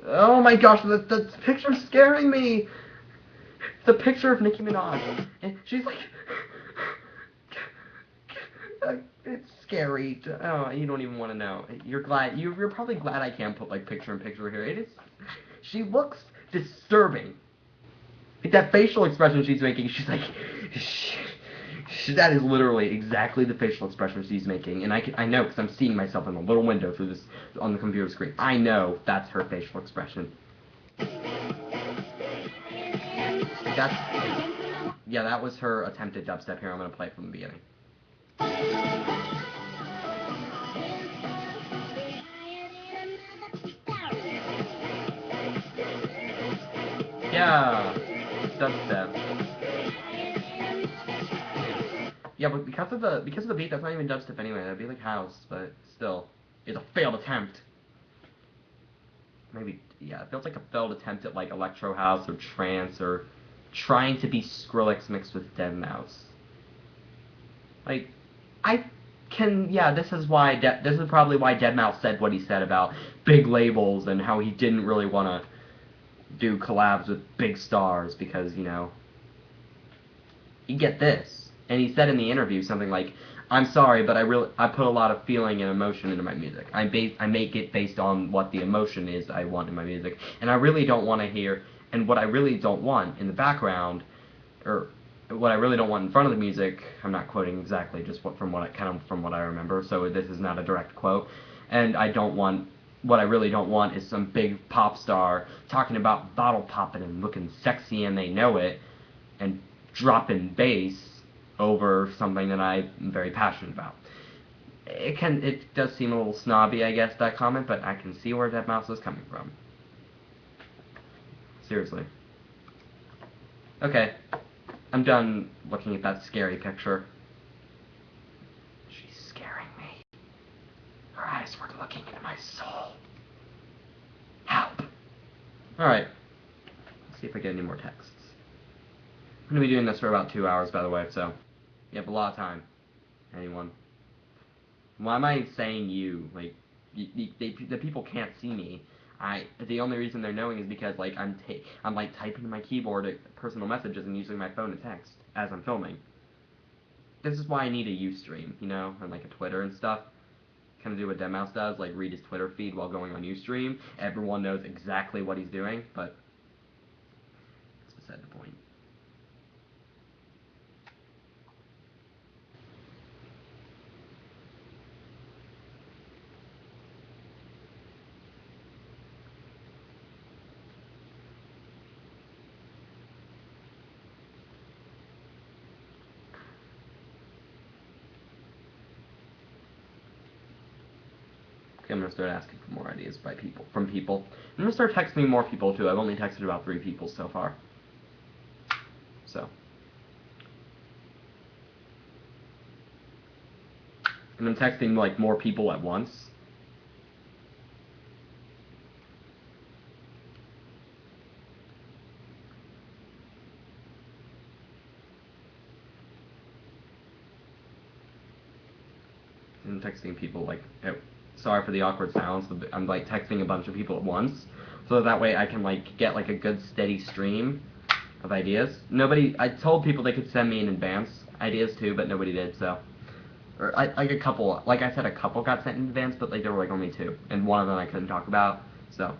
Oh my gosh, the picture's scaring me! It's a picture of Nicki Minaj, and she's like, it's scary. Oh, you don't even want to know. You're probably glad I can't put like picture in picture here. It is. She looks disturbing. Like that facial expression she's making. She's like, that is literally exactly the facial expression she's making, and I know because I'm seeing myself in a little window through this on the computer screen. I know that's her facial expression. Yeah, that was her attempted dubstep. Here, I'm gonna play it from the beginning. Yeah, dubstep. Yeah, but because of the beat, that's not even dubstep anyway. That'd be like house, but still, it's a failed attempt. Maybe, yeah, it feels like a failed attempt at like electro house or trance or trying to be Skrillex mixed with deadmau5. Like, yeah, this is probably why deadmau5 said what he said about big labels and how he didn't really want to do collabs with big stars because, you know, you get this. And he said in the interview something like, "I'm sorry, but I put a lot of feeling and emotion into my music. I make it based on what the emotion is I want in my music, and I really don't want to hear. And what I really don't want in the background, or what I really don't want in front of the music. I'm not quoting exactly, just from what I remember. So this is not a direct quote. And I don't want. What I really don't want is some big pop star talking about bottle popping and looking sexy and they know it, and dropping bass over something that I'm very passionate about." It does seem a little snobby, I guess, that comment, but I can see where deadmau5 is coming from. Seriously. Okay, I'm done looking at that scary picture. She's scaring me. Her eyes were looking into my soul. Help. Alright. Let's see if I get any more texts. I'm going to be doing this for about 2 hours, by the way, so you have a lot of time. Anyone? Why am I saying you? Like, the people can't see me. The only reason they're knowing is because like I'm like typing to my keyboard personal messages and using my phone to text as I'm filming. This is why I need a Ustream, you know, and like a Twitter and stuff. Kind of do what deadmau5 does, like read his Twitter feed while going on Ustream. Everyone knows exactly what he's doing, but that's beside the point. Okay, I'm gonna start asking for more ideas from people. I'm gonna start texting more people too. I've only texted about 3 people so far. So. And I'm texting like more people at once. I'm texting people like, sorry for the awkward silence, but I'm like texting a bunch of people at once, so that way I can like get like a good steady stream of ideas. I told people they could send me in advance ideas too, but nobody did. So, like a couple, like I said, a couple got sent in advance, but like there were like only 2, and one of them I couldn't talk about. So.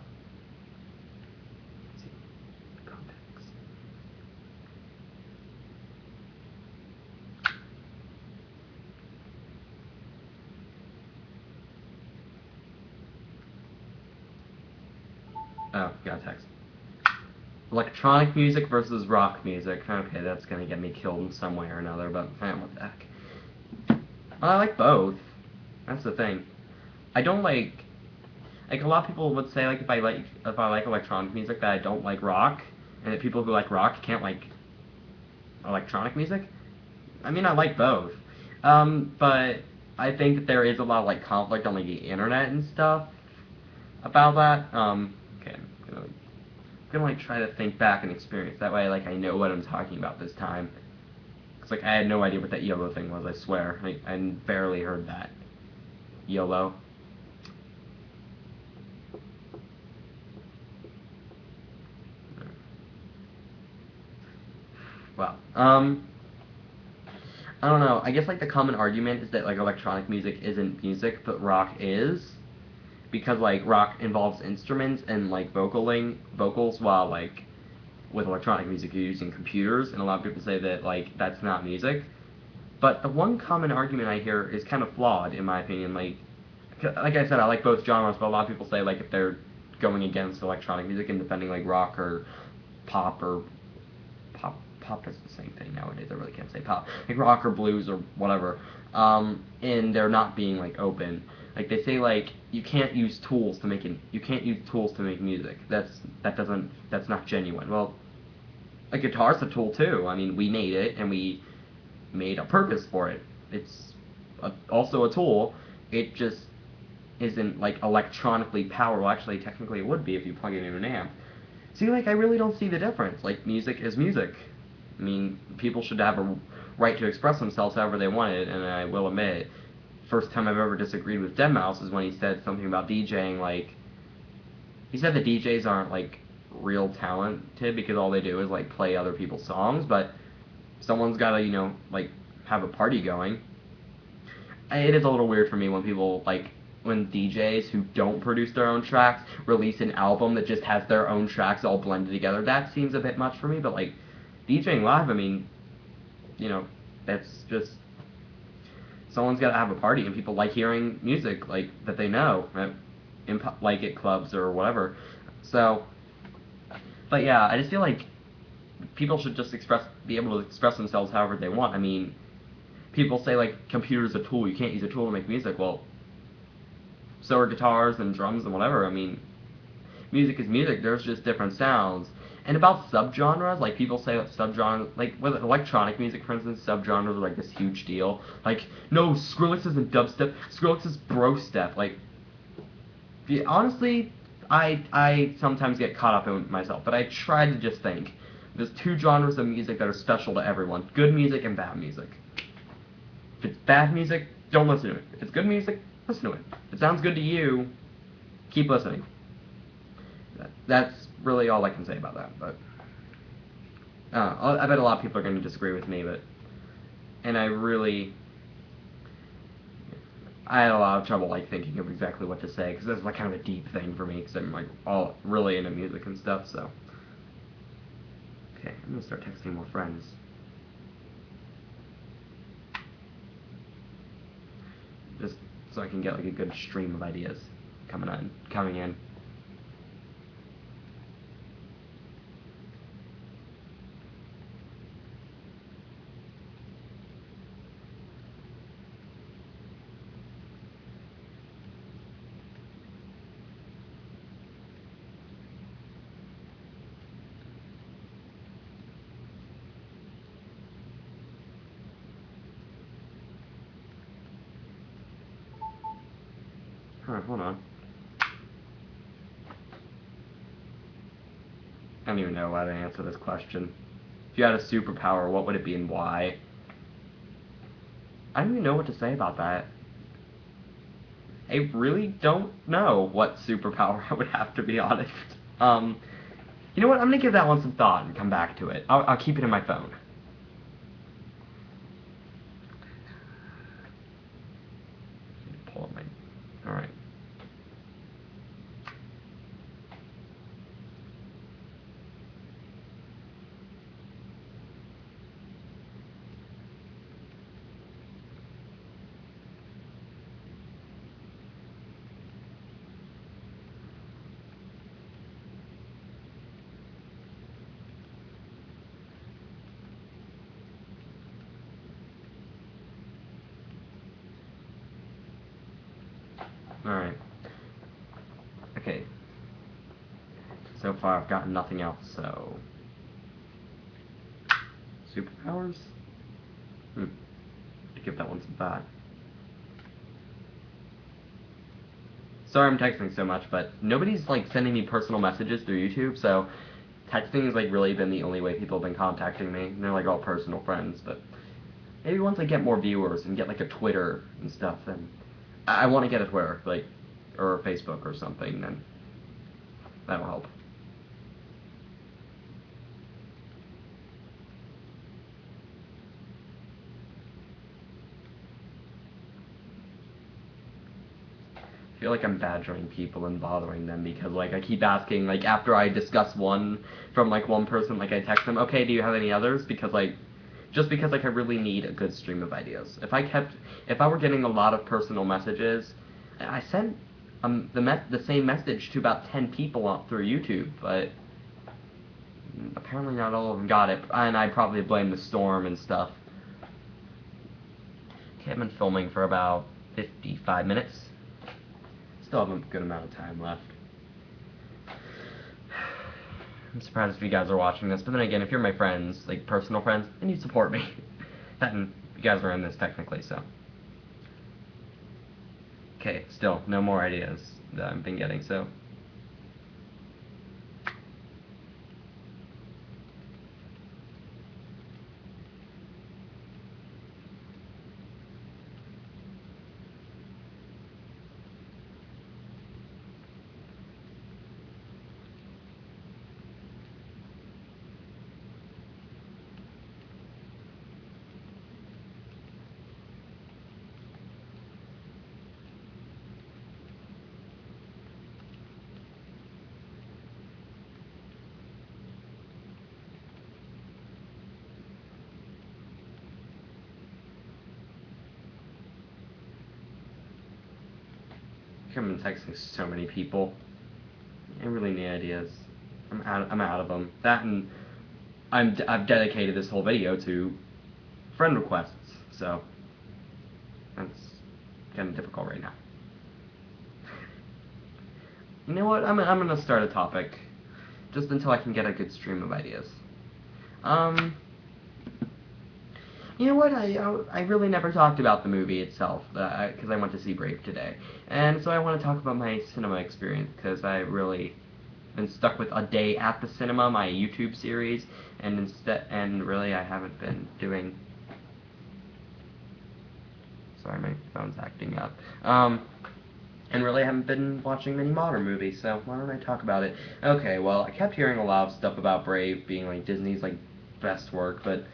Oh, got a text. Electronic music versus rock music. Okay, that's gonna get me killed in some way or another, but what the heck. I like both. That's the thing. I don't like a lot of people would say like if I like electronic music that I don't like rock, and that people who like rock can't like electronic music. I mean, I like both. But I think that there is a lot of like conflict on like the internet and stuff about that. Okay, I'm gonna like try to think back and experience that way. Like I know what I'm talking about this time. Cause like I had no idea what that YOLO thing was. I swear, I barely heard that. YOLO. Well, I don't know. I guess like the common argument is that like electronic music isn't music, but rock is, because like rock involves instruments and like vocals, while like with electronic music you're using computers, and a lot of people say that like that's not music. But the one common argument I hear is kind of flawed in my opinion. Like I said, I like both genres, but a lot of people say like if they're going against electronic music and defending like rock or pop or pop is the same thing nowadays. I really can't say pop. Like rock or blues or whatever. And they're not being like open. Like they say like you can't use tools to make music. That's not genuine. Well, a guitar's a tool too. I mean, we made it and we made a purpose for it. It's also a tool. It just isn't like electronically powered. Well, actually, technically it would be if you plug it in an amp. See, like I really don't see the difference. Like music is music. I mean, people should have a right to express themselves however they want it, and I will admit, first time I've ever disagreed with Deadmau5 is when he said something about DJing, like, he said that DJs aren't, like, real talented because all they do is, like, play other people's songs, but someone's gotta, like, have a party going. It is a little weird for me when people, like, when DJs who don't produce their own tracks release an album that just has their own tracks all blended together. That seems a bit much for me, but, like, DJing live, I mean, that's just, someone's got to have a party, and people like hearing music like that they know, like at clubs or whatever. So, but yeah, I just feel like people should just be able to express themselves however they want. I mean, people say like computer's a tool, you can't use a tool to make music. Well, so are guitars and drums and whatever. I mean, music is music. There's just different sounds. And about subgenres, like people say that subgenres, like with electronic music, for instance, subgenres are like this huge deal. Like, no, Skrillex isn't dubstep, Skrillex is bro step. Like, honestly, I sometimes get caught up in myself, but I try to just think. There's two genres of music that are special to everyone: good music and bad music. If it's bad music, don't listen to it. If it's good music, listen to it. If it sounds good to you, keep listening. That's really all I can say about that. But I bet a lot of people are going to disagree with me, and I had a lot of trouble like thinking of exactly what to say because that's like kind of a deep thing for me because I'm like all really into music and stuff. So okay, I'm gonna start texting more friends. Just so I can get like a good stream of ideas coming in. Hold on. I don't even know how to answer this question. If you had a superpower, what would it be and why? I don't even know what to say about that. I really don't know what superpower I would have, to be honest. You know what? I'm gonna give that one some thought and come back to it. I'll keep it in my phone. Pull up my. All right. Alright. Okay. So far I've gotten nothing else, so... Superpowers? To give that one some thought. Sorry I'm texting so much, but nobody's like sending me personal messages through YouTube, so texting has like really been the only way people have been contacting me. And they're like all personal friends, but maybe once I get more viewers and get like a Twitter and stuff, then I want to get a Twitter, like, or a Facebook or something, then that'll help. feel like I'm badgering people and bothering them because, like, I keep asking, like, after I discuss one from, like, one person, like, I text them, okay, do you have any others? Because, like, just because, like, I really need a good stream of ideas. If I were getting a lot of personal messages, I sent the same message to about 10 people through YouTube, but apparently not all of them got it, and I probably blame the storm and stuff. Okay, I've been filming for about 55 minutes. Still have a good amount of time left. I'm surprised if you guys are watching this, but then again, if you're my friends, like personal friends, then you support me. And you guys are in this technically, so. Okay, still, no more ideas that I've been getting, so. I've been texting so many people. I really need ideas. I'm out of them. That and I've dedicated this whole video to friend requests, so that's kind of difficult right now. You know what? I'm gonna start a topic, just until I can get a good stream of ideas. You know what? I really never talked about the movie itself, because I went to see Brave today, and so I want to talk about my cinema experience because I really been stuck with A Day at the Cinema, my YouTube series, and really I haven't been doing. Sorry, my phone's acting up. And really I haven't been watching many modern movies, so why don't I talk about it? Okay, well, I kept hearing a lot of stuff about Brave being like Disney's like best work, but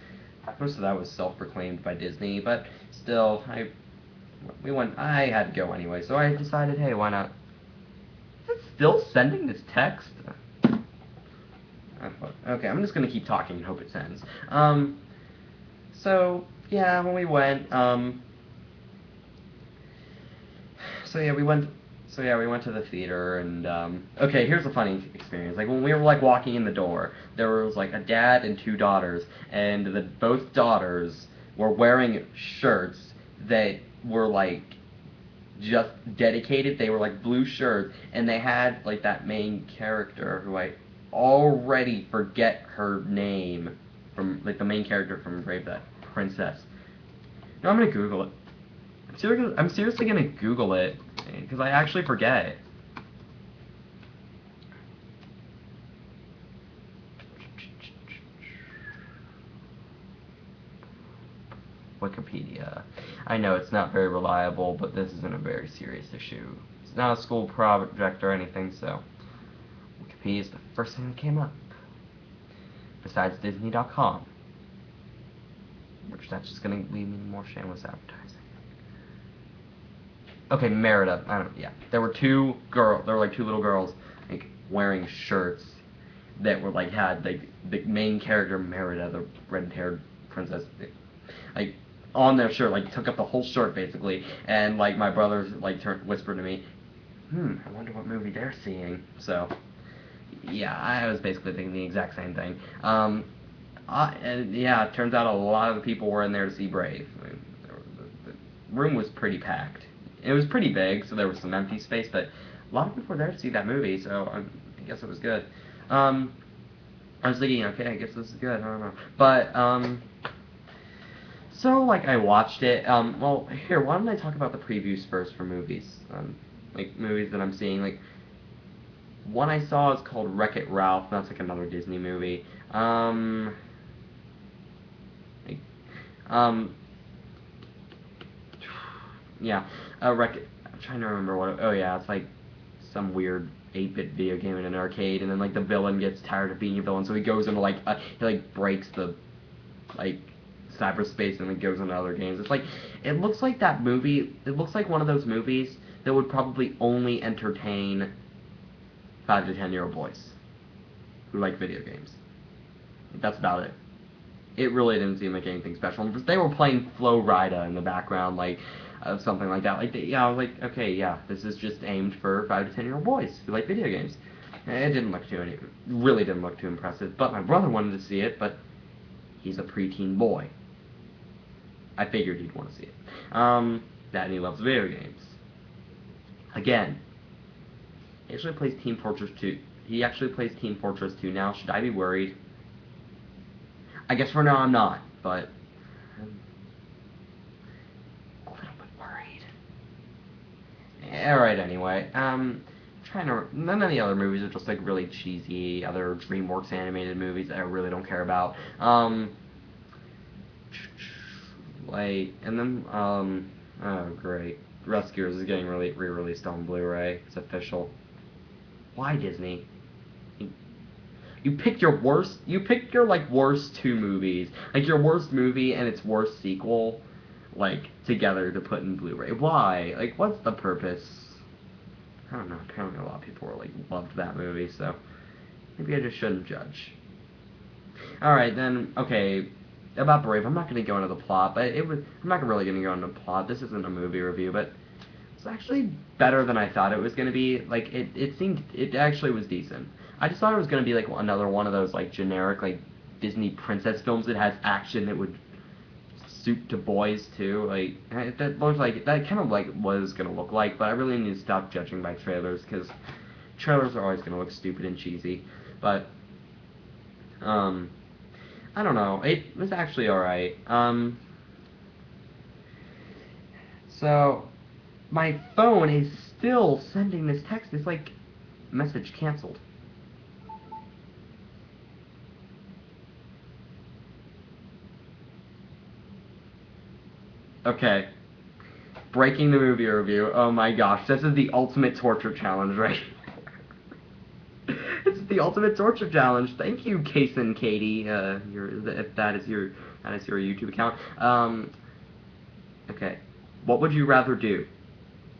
most of that was self-proclaimed by Disney, but still, I had to go anyway, so I decided, hey, why not? Is it still sending this text? Okay, I'm just gonna keep talking and hope it sends. So, yeah, when we went, we went to the theater, and, okay, here's a funny experience. Like, when we were, like, walking in the door, there was, like, a dad and two daughters, and both daughters were wearing shirts that were, like, just dedicated. They were, like, blue shirts, and they had, like, that main character who I already forget her name from, like, the main character from Brave, that princess. No, I'm gonna Google it. I'm seriously gonna Google it, because I actually forget. Wikipedia. I know it's not very reliable, but this isn't a very serious issue. It's not a school project or anything, so Wikipedia is the first thing that came up. Besides Disney.com. Which that's just gonna leave me more shameless advertising. Okay, Merida. There were two little girls, like, wearing shirts that were, like, had, like, the main character, Merida, the red-haired princess, like, on their shirt, like, took up the whole shirt, basically, and, like, my brother, like, whispered to me, I wonder what movie they're seeing, so, yeah, I was basically thinking the exact same thing. And, yeah, it turns out a lot of the people were in there to see Brave. I mean, the room was pretty packed. It was pretty big, so there was some empty space, but a lot of people were there to see that movie, so I guess it was good. I was thinking, okay, I guess this is good, I don't know. But, so, like, I watched it. Well, here, why don't I talk about the previews first for movies? Like, movies that I'm seeing. Like, one I saw is called Wreck-It Ralph. That's, like, another Disney movie. Yeah, I'm trying to remember it's like some weird 8-bit video game in an arcade, and then, like, the villain gets tired of being a villain, so he goes into, like, he, like, breaks the, like, cyberspace and then goes into other games. It's like, it looks like that movie, it looks like one of those movies that would probably only entertain 5 to 10-year-old boys who like video games. That's about it. It really didn't seem like anything special. They were playing Flow Rida in the background, like something like that. Like, I was like, okay, yeah, this is just aimed for 5 to 10-year-old boys who like video games. It didn't look really didn't look too impressive. But my brother wanted to see it, but he's a preteen boy. I figured he'd want to see it. That and he loves video games. Again, he actually plays Team Fortress 2. He actually plays Team Fortress 2 now. Should I be worried? I guess for now I'm not, but I'm a little bit worried. Alright, anyway. None of the other movies are just like really cheesy, other DreamWorks animated movies that I really don't care about. Oh great. Rescuers is getting re-released on Blu-ray. It's official. Why, Disney? You picked your like worst 2 movies, like your worst movie and its worst sequel, like together to put in Blu-ray. Why? Like, what's the purpose? I don't know. Apparently, a lot of people were like loved that movie, so maybe I just shouldn't judge. All right, then. Okay, about Brave, I'm not going to go into the plot, but I'm not really going to go into the plot. This isn't a movie review, but it's actually better than I thought it was going to be. Like, it actually was decent. I just thought it was going to be like another one of those like generic like Disney princess films that has action that would suit to boys too. Like that kind of like was going to look like, but I really need to stop judging by trailers because trailers are always going to look stupid and cheesy. But I don't know. It was actually alright. So my phone is still sending this text. It's like message canceled. Okay. Breaking the movie review. Oh my gosh, this is the ultimate torture challenge, right? It's the ultimate torture challenge. Thank you, Case and Katie. If that is your YouTube account. Okay. What would you rather do?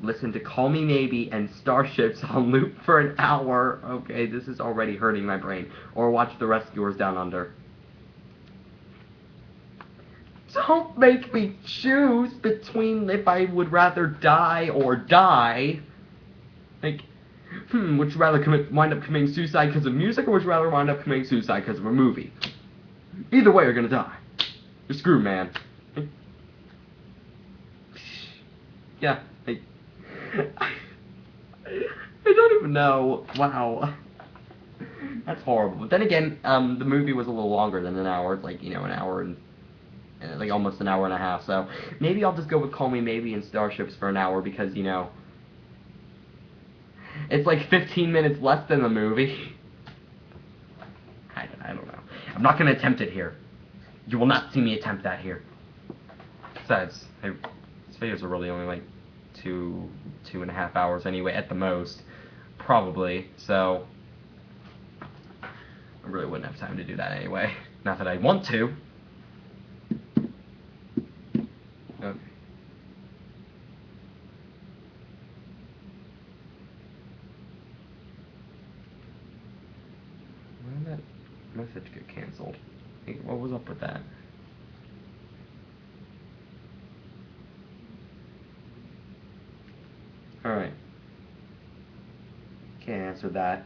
Listen to Call Me Maybe and Starships on loop for an hour. Okay, this is already hurting my brain. Or watch The Rescuers Down Under. Don't make me choose between if I would rather die or die. Like, would you rather wind up committing suicide because of music, or would you rather wind up committing suicide because of a movie? Either way, you're gonna die. You're screwed, man. Yeah, I don't even know. Wow. That's horrible. But then again, the movie was a little longer than an hour. It's like, an hour and like almost an hour and a half, so maybe I'll just go with Call Me Maybe and Starships for an hour because, it's like 15 minutes less than the movie. I don't know. I'm not going to attempt it here. You will not see me attempt that here. Besides, these videos are really only like 2.5 hours anyway, at the most. Probably, so I really wouldn't have time to do that anyway. Not that I want to. Okay. Why did that message get canceled? What was up with that? Alright. Can't answer that.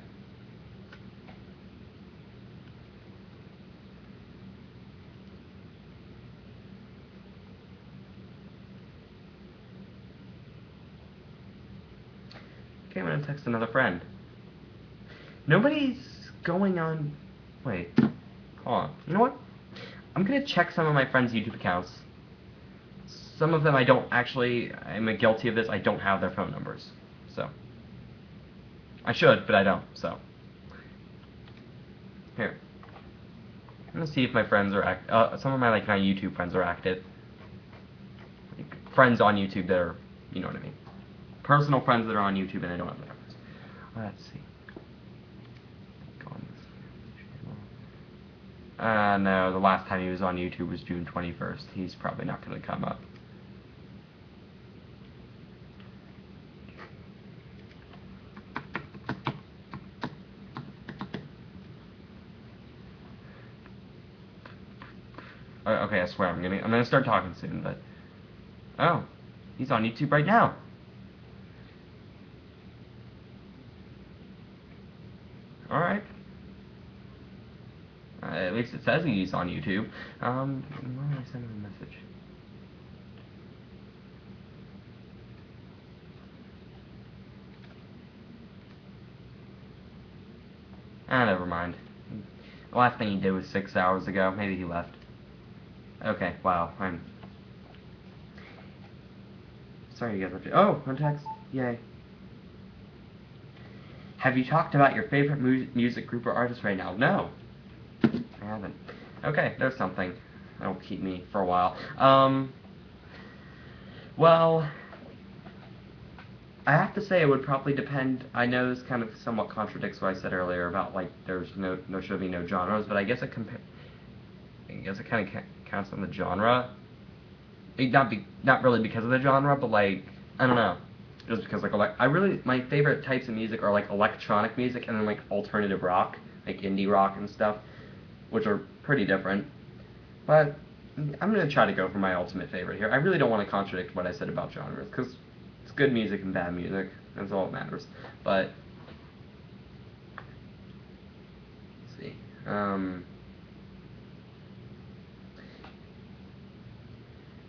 Okay, I'm gonna text another friend. Nobody's going on... Wait. Hold on. You know what? I'm gonna check some of my friends' YouTube accounts. Some of them I don't actually... I'm guilty of this. I don't have their phone numbers. So. I should, but I don't. So. Here. I'm gonna see if my friends are some of my my YouTube friends are active. Like, friends on YouTube that are... You know what I mean. Personal friends that are on YouTube and I don't have their numbers. Let's see. No, the last time he was on YouTube was June 21st. He's probably not going to come up. Okay, I swear I'm gonna start talking soon, but oh, he's on YouTube right now. All right. At least it says he's on YouTube. Why did I send him a message? Ah, never mind. The last thing he did was 6 hours ago. Maybe he left. Okay, wow. I'm sorry you guys have to. Oh, one text. Yay. Have you talked about your favorite music group or artist right now? No, I haven't. Okay, there's something. That'll keep me for a while. Well, I have to say it would probably depend. I know this kind of somewhat contradicts what I said earlier about like there should be no genres, but I guess it kind of counts on the genre. Not really because of the genre, but like I don't know, just because like my favorite types of music are like electronic music and then like alternative rock, like indie rock and stuff, which are pretty different. But I'm gonna try to go for my ultimate favorite here. I really don't want to contradict what I said about genres because it's good music and bad music. That's all that matters. But let's see.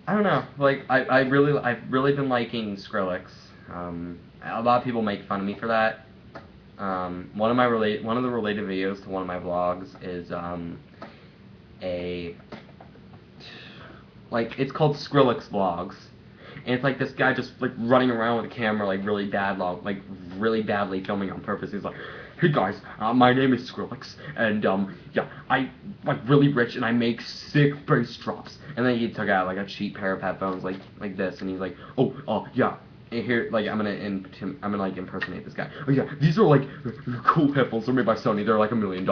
I don't know. Like I've really been liking Skrillex. A lot of people make fun of me for that. One of the related videos to one of my vlogs is a like it's called Skrillex Vlogs, and it's like this guy just like running around with a camera like really badly filming on purpose. He's like, "Hey guys, my name is Skrillex, and yeah, I like really rich and I make sick bass drops." And then he took out like a cheap pair of headphones like this, and he's like, "Oh, yeah." And here, like, I'm gonna like impersonate this guy. "Oh yeah, these are like cool headphones. They're made by Sony. They're like $1 million."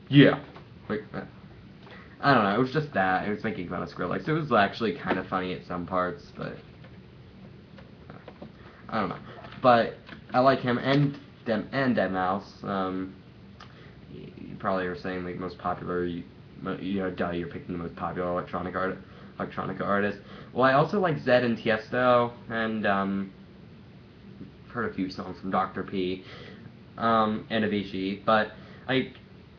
Yeah, like I don't know. It was just that. It was making fun of Skrillex. It was actually kind of funny at some parts, but I don't know. But I like him and deadmau5. You probably are saying like most popular. Duh, you're picking the most popular electronic artist. Well, I also like Zed and Tiesto, and heard a few songs from Dr. P, and Avicii, but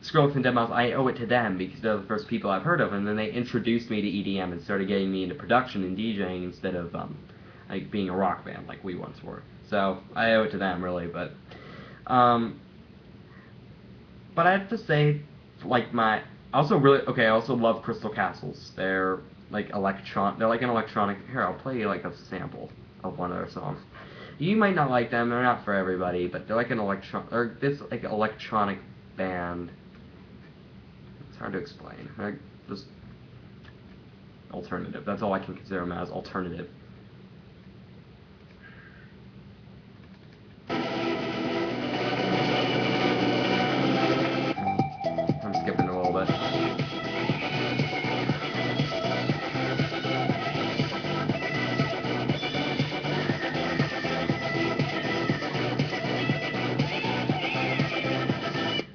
Skrillex and deadmau5, I owe it to them because they're the first people I've heard of, and then they introduced me to EDM and started getting me into production and DJing instead of like being a rock band like we once were. So I owe it to them really, but I have to say, like I also love Crystal Castles. They're like they're like an electronic. Here, I'll play you like a sample of one of their songs. You might not like them. They're not for everybody, but they're like this like electronic band. It's hard to explain. Just alternative. That's all I can consider them as, alternative. I'm skipping a little bit.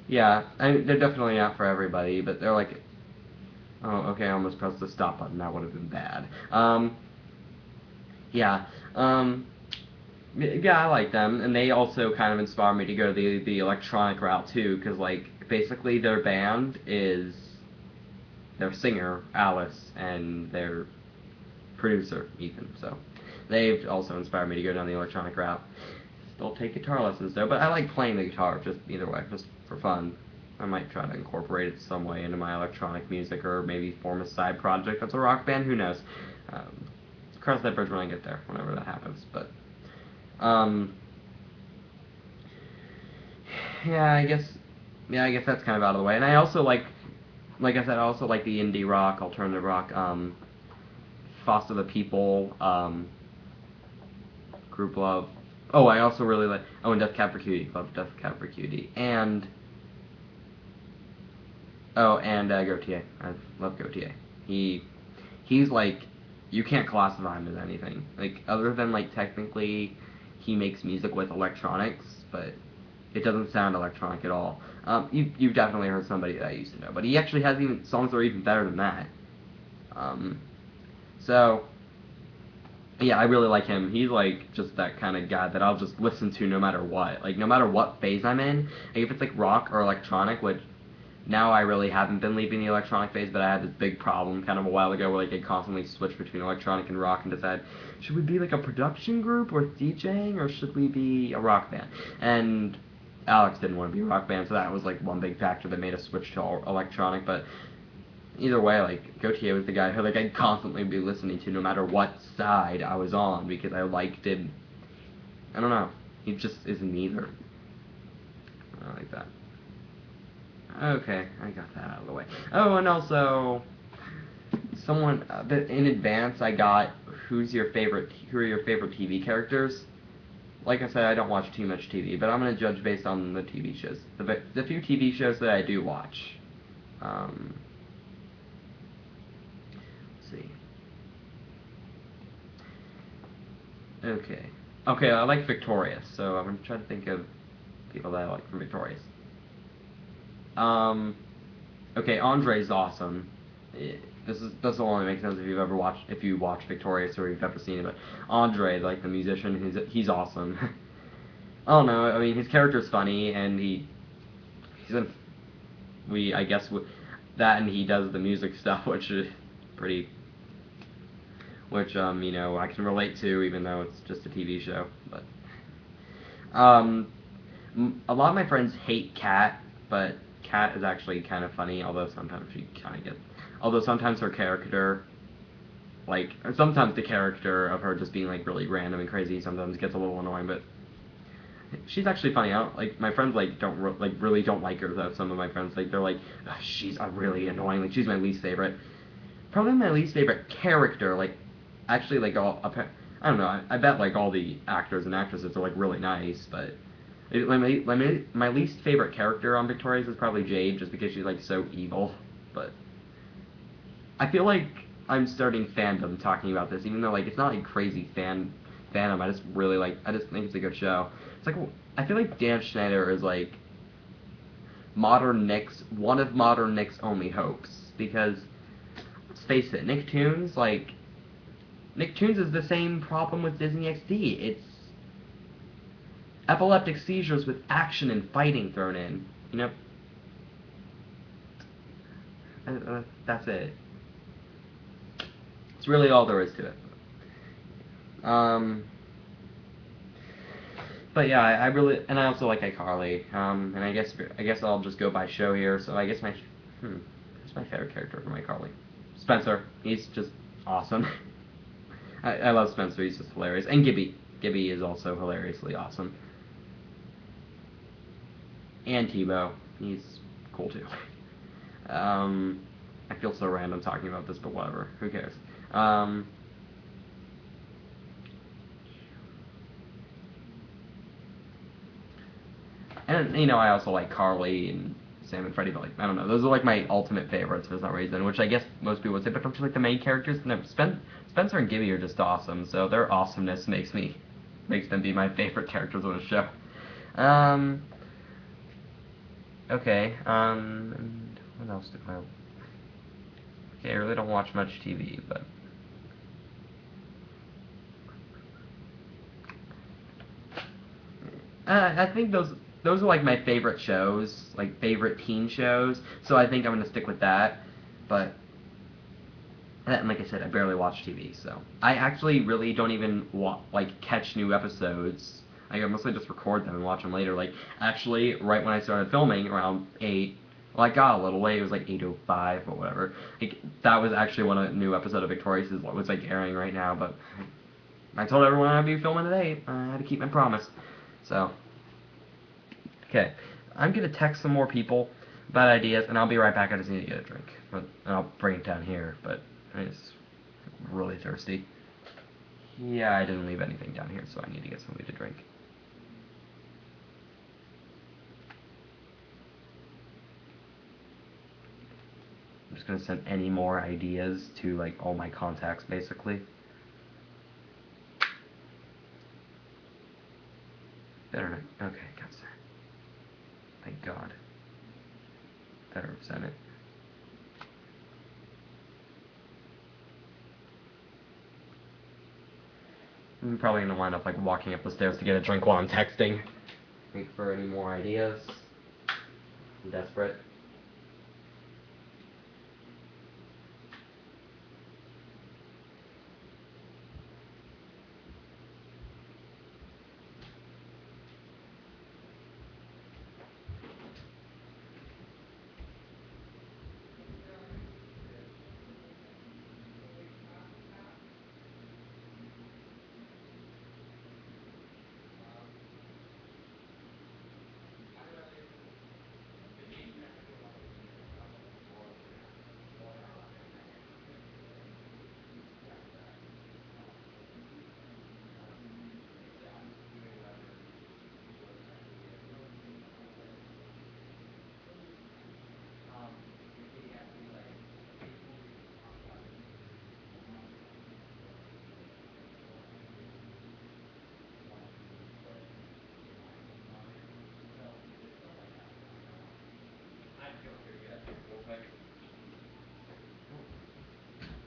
Yeah, they're definitely not for everybody, but they're like... Oh, okay, I almost pressed the stop button. That would have been bad. Yeah. Yeah, I like them, and they also kind of inspire me to go the electronic route too, because like basically their band is their singer Alice and their producer Ethan, so they've also inspired me to go down the electronic route. Still take guitar lessons though, but I like playing the guitar just either way, just for fun. I might try to incorporate it some way into my electronic music, or maybe form a side project that's a rock band. Who knows? Cross that bridge when I get there, whenever that happens. But yeah, I guess that's kind of out of the way. And I also like I said, I also like the indie rock, alternative rock, Foster the People, Group Love. Oh, I also really like. Oh, and Death Cab for Cutie. Love Death Cab for Cutie. And Gautier. I love Gautier. He's like, you can't classify him as anything. Like other than like technically, he makes music with electronics, but it doesn't sound electronic at all. You've definitely heard somebody that I used to know, but he actually has even songs that are even better than that. Um, so yeah, I really like him. He's like just that kind of guy that I'll just listen to no matter what. Like no matter what phase I'm in, like if it's like rock or electronic, which now I really haven't been leaving the electronic phase, but I had this big problem kind of a while ago where like I constantly switch between electronic and rock and decide, should we be like a production group or DJing or should we be a rock band? And Alex didn't want to be a rock band, so that was like one big factor that made us switch to electronic. But either way, like Gautier was the guy who like I'd constantly be listening to no matter what side I was on because I liked him. I don't know. He just isn't neither. I like that. Okay, I got that out of the way. Oh, and also, someone in advance I got who are your favorite TV characters? Like I said, I don't watch too much TV, but I'm gonna judge based on the TV shows. The few TV shows that I do watch. Let's see. Okay. Okay, I like Victorious, so I'm gonna try to think of people that I like from Victorious. Okay, Andre's awesome. This will only make sense if you watch Victorious or you've ever seen it. But Andre, like the musician, he's awesome. I don't know. I mean, his character's funny, and he's in I guess that, and he does the music stuff, which is pretty, which you know I can relate to, even though it's just a TV show. But a lot of my friends hate Kat, but Kat is actually kind of funny, although sometimes sometimes her character, like, sometimes the character of her just being, like, really random and crazy sometimes gets a little annoying, but she's actually funny. I don't, like, my friends, like, really don't like her, though. Some of my friends, like, they're like, she's really annoying, like, she's my least favorite. Probably my least favorite character, like, actually, like, I don't know, I bet, like, all the actors and actresses are, like, really nice, but my least favorite character on Victorious is probably Jade, just because she's, like, so evil, but I feel like I'm starting fandom talking about this, even though, like, it's not, like, crazy fandom, I just think it's a good show. It's like, I feel like Dan Schneider is, like, one of modern Nick's only hopes, because, let's face it, Nicktoons is the same problem with Disney XD. It's epileptic seizures with action and fighting thrown in, you know? That's it. It's really all there is to it. But yeah, I really, and I also like iCarly. And I guess I'll just go by show here. So I guess who's my favorite character from iCarly? Spencer. He's just awesome. I love Spencer. He's just hilarious. And Gibby. Gibby is also hilariously awesome. And Tebow. He's cool too. I feel so random talking about this, but whatever. Who cares? And, you know, I also like Carly and Sam and Freddy, but, like, I don't know. Those are, like, my ultimate favorites for some reason, which I guess most people would say, but don't you like the main characters? No, Spencer and Gibby are just awesome, so their awesomeness makes them be my favorite characters on the show. Okay, and what else do I... Okay, I really don't watch much TV, but... I think those are, like, my favorite shows, like, favorite teen shows, so I think I'm gonna stick with that, but... And like I said, I barely watch TV, so... I actually really don't even, catch new episodes. I mostly just record them and watch them later. Like, actually, right when I started filming, around 8... Well, I got a little late, it was like 8:05 or whatever. Like, that was actually when a new episode of Victorious was, like, airing right now, but... I told everyone I'd be filming today. I had to keep my promise. So... Okay, I'm gonna text some more people about ideas, and I'll be right back. I just need to get a drink, and I'll bring it down here. But I'm just really thirsty. Yeah, I didn't leave anything down here, so I need to get something to drink. I'm just gonna send any more ideas to, like, all my contacts, basically. Better not. Okay, got that. Thank God. Better have sent it. I'm probably gonna wind up like walking up the stairs to get a drink while I'm texting. Wait for any more ideas. I'm desperate.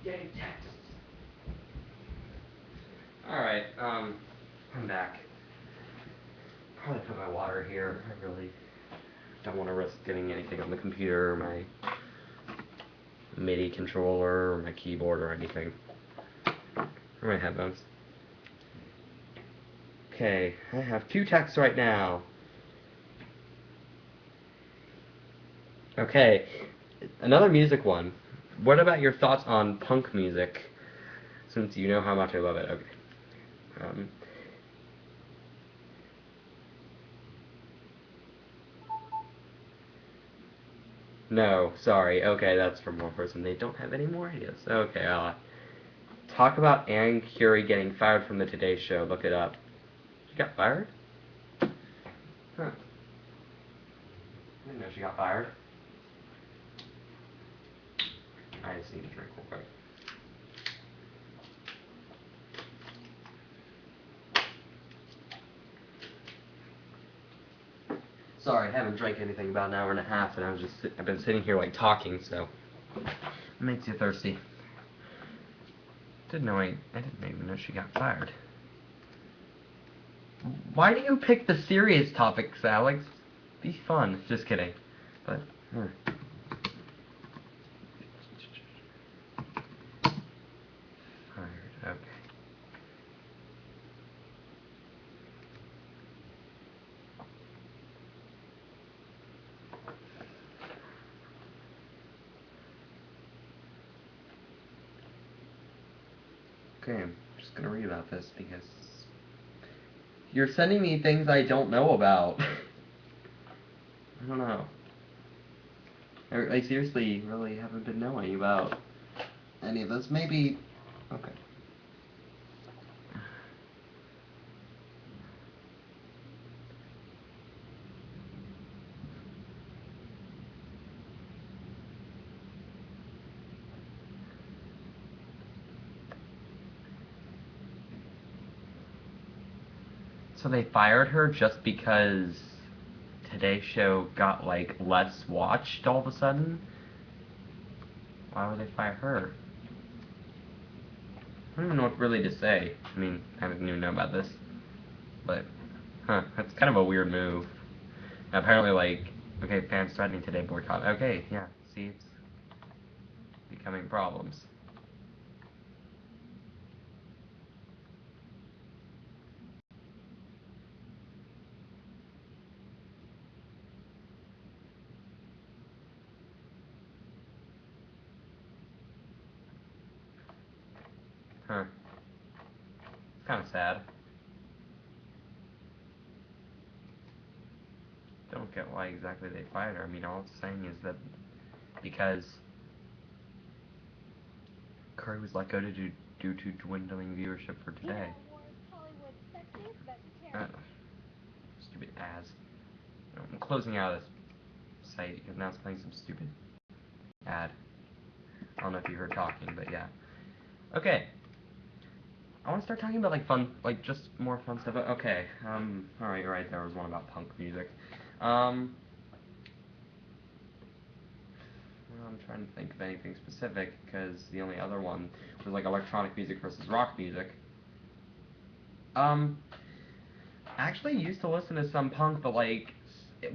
Getting texts. Alright, I'm back. Probably put my water here. I really don't want to risk getting anything on the computer or my MIDI controller or my keyboard or anything. Or my headphones. Okay, I have 2 texts right now. Okay, another music one. What about your thoughts on punk music? Since you know how much I love it. Okay. No, sorry. Okay, that's from one person. They don't have any more ideas. Okay, talk about Ann Curie getting fired from the Today Show. Look it up. She got fired? Huh. I didn't know she got fired. I just need to drink real quick. Sorry, I haven't drank anything in about an hour and a half, and I've been sitting here like talking, so it makes you thirsty. I didn't even know she got fired. Why do you pick the serious topics, Alex? Be fun. Just kidding. But, Fired, okay. Okay, I'm just gonna read about this because you're sending me things I don't know about. I don't know. I seriously really haven't been knowing about any of this. Maybe. Okay. So they fired her just because Today's Show got like less watched all of a sudden? Why would they fire her? I don't even know what really to say. I mean, I didn't even know about this. But, that's kind of a weird move. Apparently, like, okay, fans threatening Today boycott. Okay, yeah, see, it's becoming problems. Huh. It's kind of sad. Don't get why exactly they fired her. I mean, all it's saying is that because Curry was let go due to dwindling viewership for Today. Stupid ads. I'm closing out of this site because now it's playing some stupid ad. I don't know if you heard talking, but yeah. Okay. I want to start talking about like fun, like just more fun stuff. Okay. All right. There was one about punk music. I'm trying to think of anything specific, because the only other one was like electronic music versus rock music. Um, I actually used to listen to some punk, but like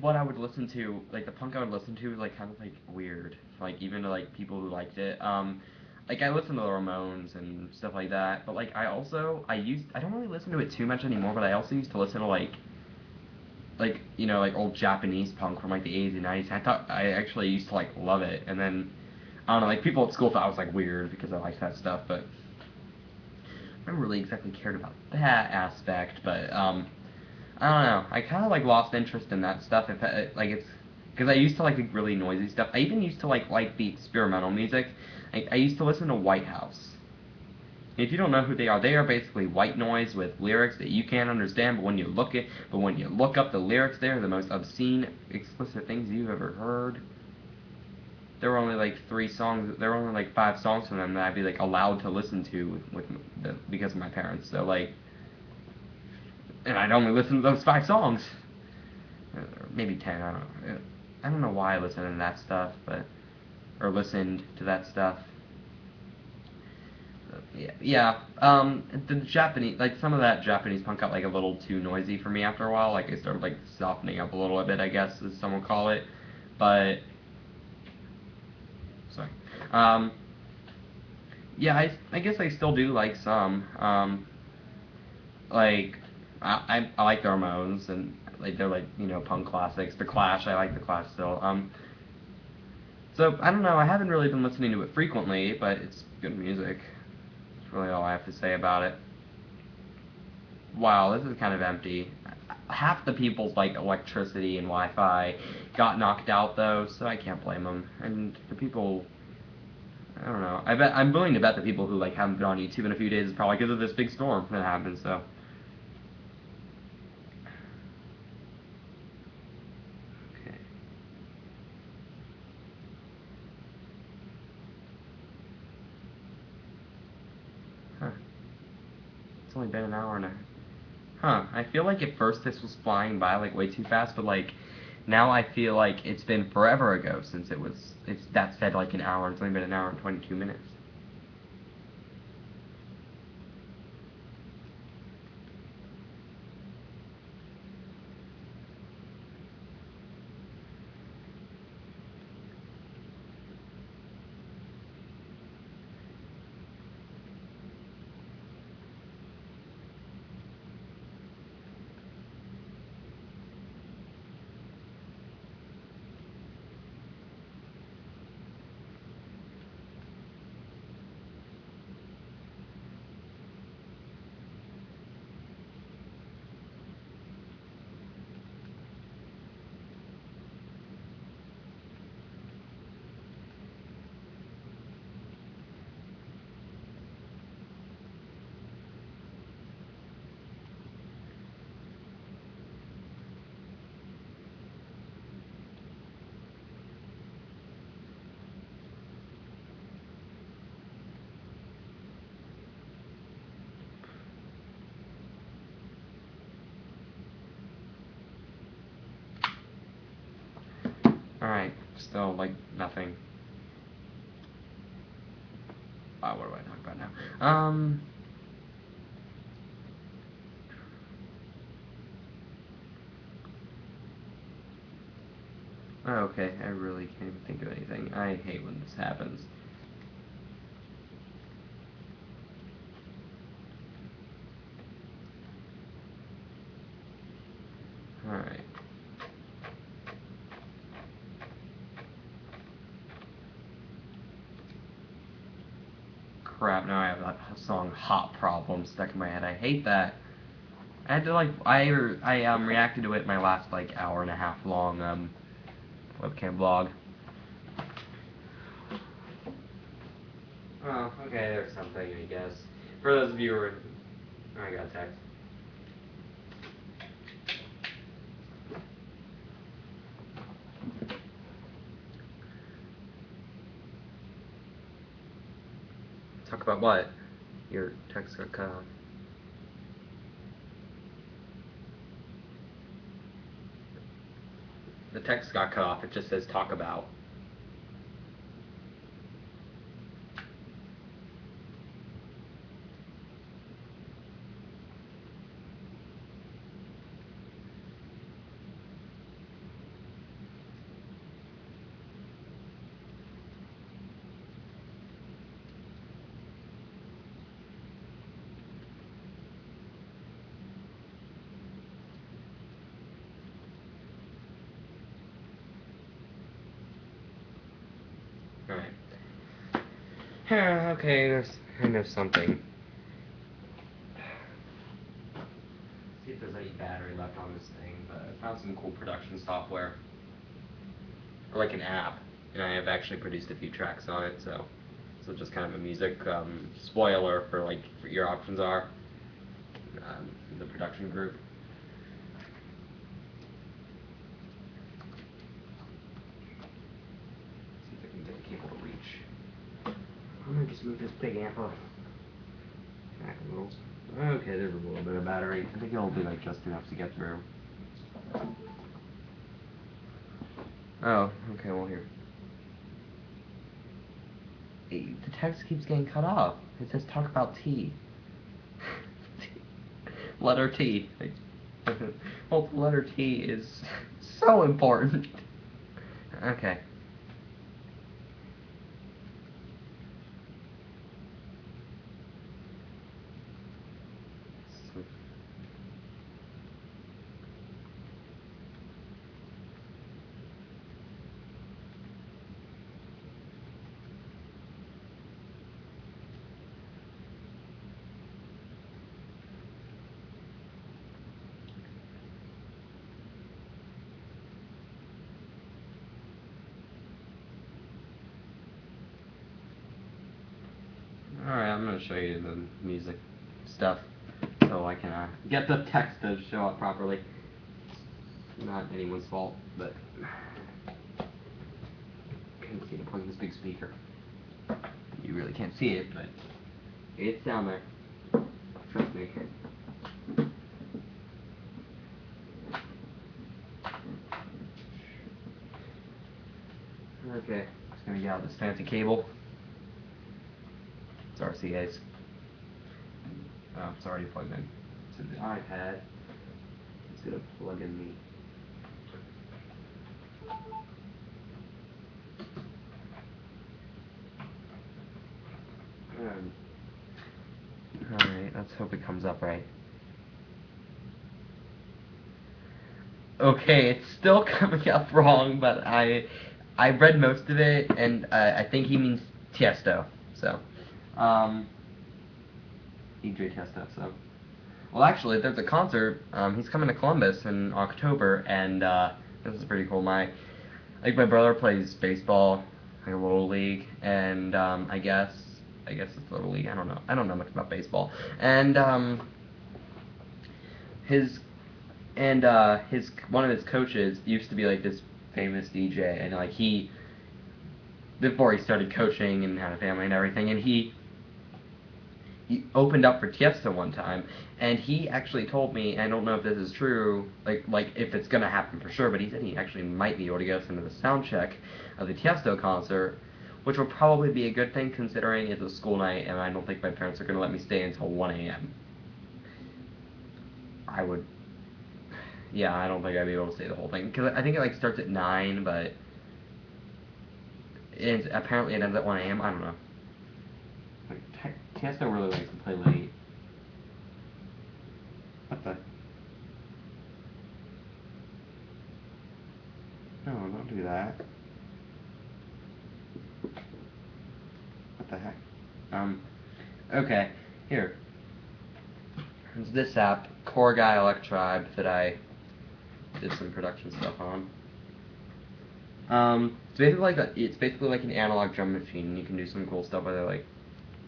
what I would listen to, like the punk I would listen to was like kind of like weird. Like even to like people who liked it. Like I listened to the Ramones and stuff like that, but like I don't really listen to it too much anymore, but I also used to listen to like you know like old Japanese punk from like the 80s and 90s. I thought I actually used to like love it, and then I don't know, like people at school thought I was like weird because I liked that stuff, but I never really exactly cared about that aspect. But I don't know. I kind of like lost interest in that stuff. If like it's because I used to like the really noisy stuff. I even used to like the experimental music. I used to listen to White House. If you don't know who they are basically white noise with lyrics that you can't understand. But when you look up the lyrics, they're the most obscene, explicit things you've ever heard. There were only like 3 songs. There were only like 5 songs from them that I'd be like allowed to listen to because of my parents. So like, and I'd only listen to those 5 songs. Maybe 10. I don't know. I don't know why I listened to that stuff, or listened to that stuff. Yeah. The Japanese, like some of that Japanese punk got like a little too noisy for me after a while. Like it started like softening up a little bit, I guess, as some would call it. But sorry. Um, yeah, I guess I still do like some. Like I like the Ramones and like they're like punk classics. The Clash, I like the Clash still. So I don't know. I haven't really been listening to it frequently, but it's good music. That's really all I have to say about it. Wow, this is kind of empty. Half the people's like electricity and Wi-Fi got knocked out though, so I can't blame them. And the people, I don't know. I'm willing to bet the people who like haven't been on YouTube in a few days is probably because of this big storm that happened. So. Okay. Huh. It's only been an hour and a. Huh. I feel like at first this was flying by like way too fast, but like now I feel like it's been forever ago since that said like an hour. It's only been an hour and 22 minutes. Alright, still like nothing. What do I talk about now? Okay, I really can't even think of anything. I hate when this happens. Alright. Crap, now I have that song Hot Problem stuck in my head. I hate that. I had to like I reacted to it in my last like hour and a half long webcam blog. Oh, okay, there's something I guess. For those of you who are I got a text. Talk about what? Your text got cut off. The text got cut off. It just says talk about. Okay, there's kind of something. See if there's any battery left on this thing, but I found some cool production software. Or like an app, and I have actually produced a few tracks on it, so just kind of a music spoiler for like what your options are. The production group. See if I can get the cable to reach. I'm gonna just move this big amp back a little. Okay, there's a little bit of battery. I think it'll be like just enough to get through. Oh, okay, well here. The text keeps getting cut off. It says talk about tea. Letter T. Well, the letter T is so important. Okay. Alright, I'm going to show you the music stuff so I can get the text to show up properly. It's not anyone's fault, but I couldn't see to plug this big speaker. You really can't see it, but it's down there. Trust me. Okay, just going to get out this fancy cable. It's RCA's. Oh, it's already plugged in to the iPad. It's gonna plug in alright, let's hope it comes up right. Okay, it's still coming up wrong, but I read most of it, and I think he means Tiesto. So. DJ Tiesto, so. Well, actually, there's a concert. He's coming to Columbus in October, and this is pretty cool. My brother plays baseball, like a little league, and I guess it's little league. I don't know. I don't know much about baseball. And his one of his coaches used to be like this famous DJ, and like before he started coaching and had a family and everything, and he opened up for Tiesto one time, and he actually told me, I don't know if this is true, like if it's gonna happen for sure, but he said he actually might be able to get us into the sound check of the Tiesto concert, which will probably be a good thing considering it's a school night, and I don't think my parents are gonna let me stay until 1 a.m. I don't think I'd be able to stay the whole thing, because I think it like starts at 9, but apparently it ends at 1 a.m. I don't know. Tiesto really likes to play late. What the? No, don't do that. What the heck? Okay, here. There's this app, Core Guy Electribe, that I did some production stuff on. It's basically like an analog drum machine. You can do some cool stuff with it, like.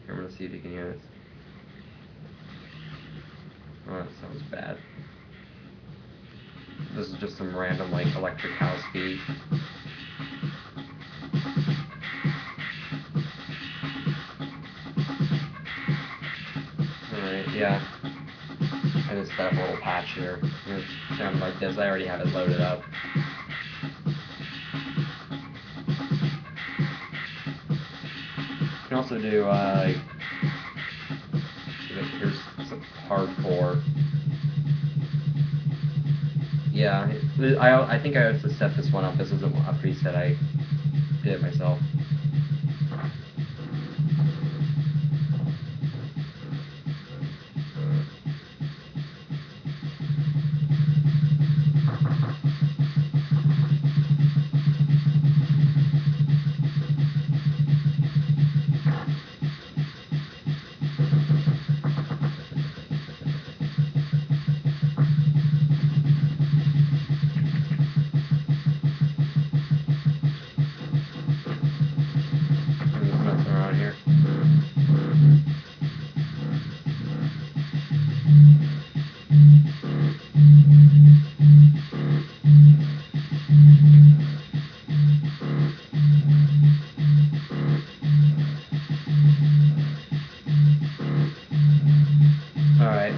I'm gonna see if you can hear this. Oh, that sounds bad. This is just some random, like, electric house beat. Alright, yeah. I just set up a little patch here. It sounds like this. I already have it loaded up. You can also do, here's some hardcore. Yeah, I think I also set this one up. This isn't a preset. I did it myself.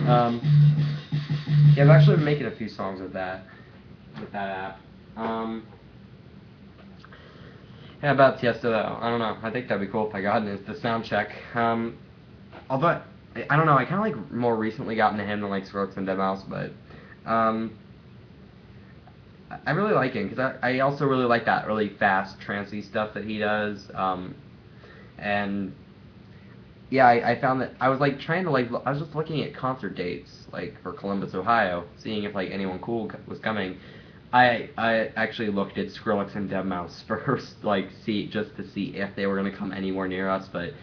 Um, yeah, I've actually been making a few songs with that app. Yeah, about Tiesto though, I don't know. I think that'd be cool if I got into the sound check. Although I don't know, I kind of like more recently got into him than like Skrillex and Deadmau5, but I really like him because I also really like that really fast trancey stuff that he does. And yeah, I found that I was like trying to like I was just looking at concert dates like for Columbus, Ohio, seeing if like anyone cool was coming. I actually looked at Skrillex and Deadmau5 first, like just to see if they were gonna come anywhere near us, but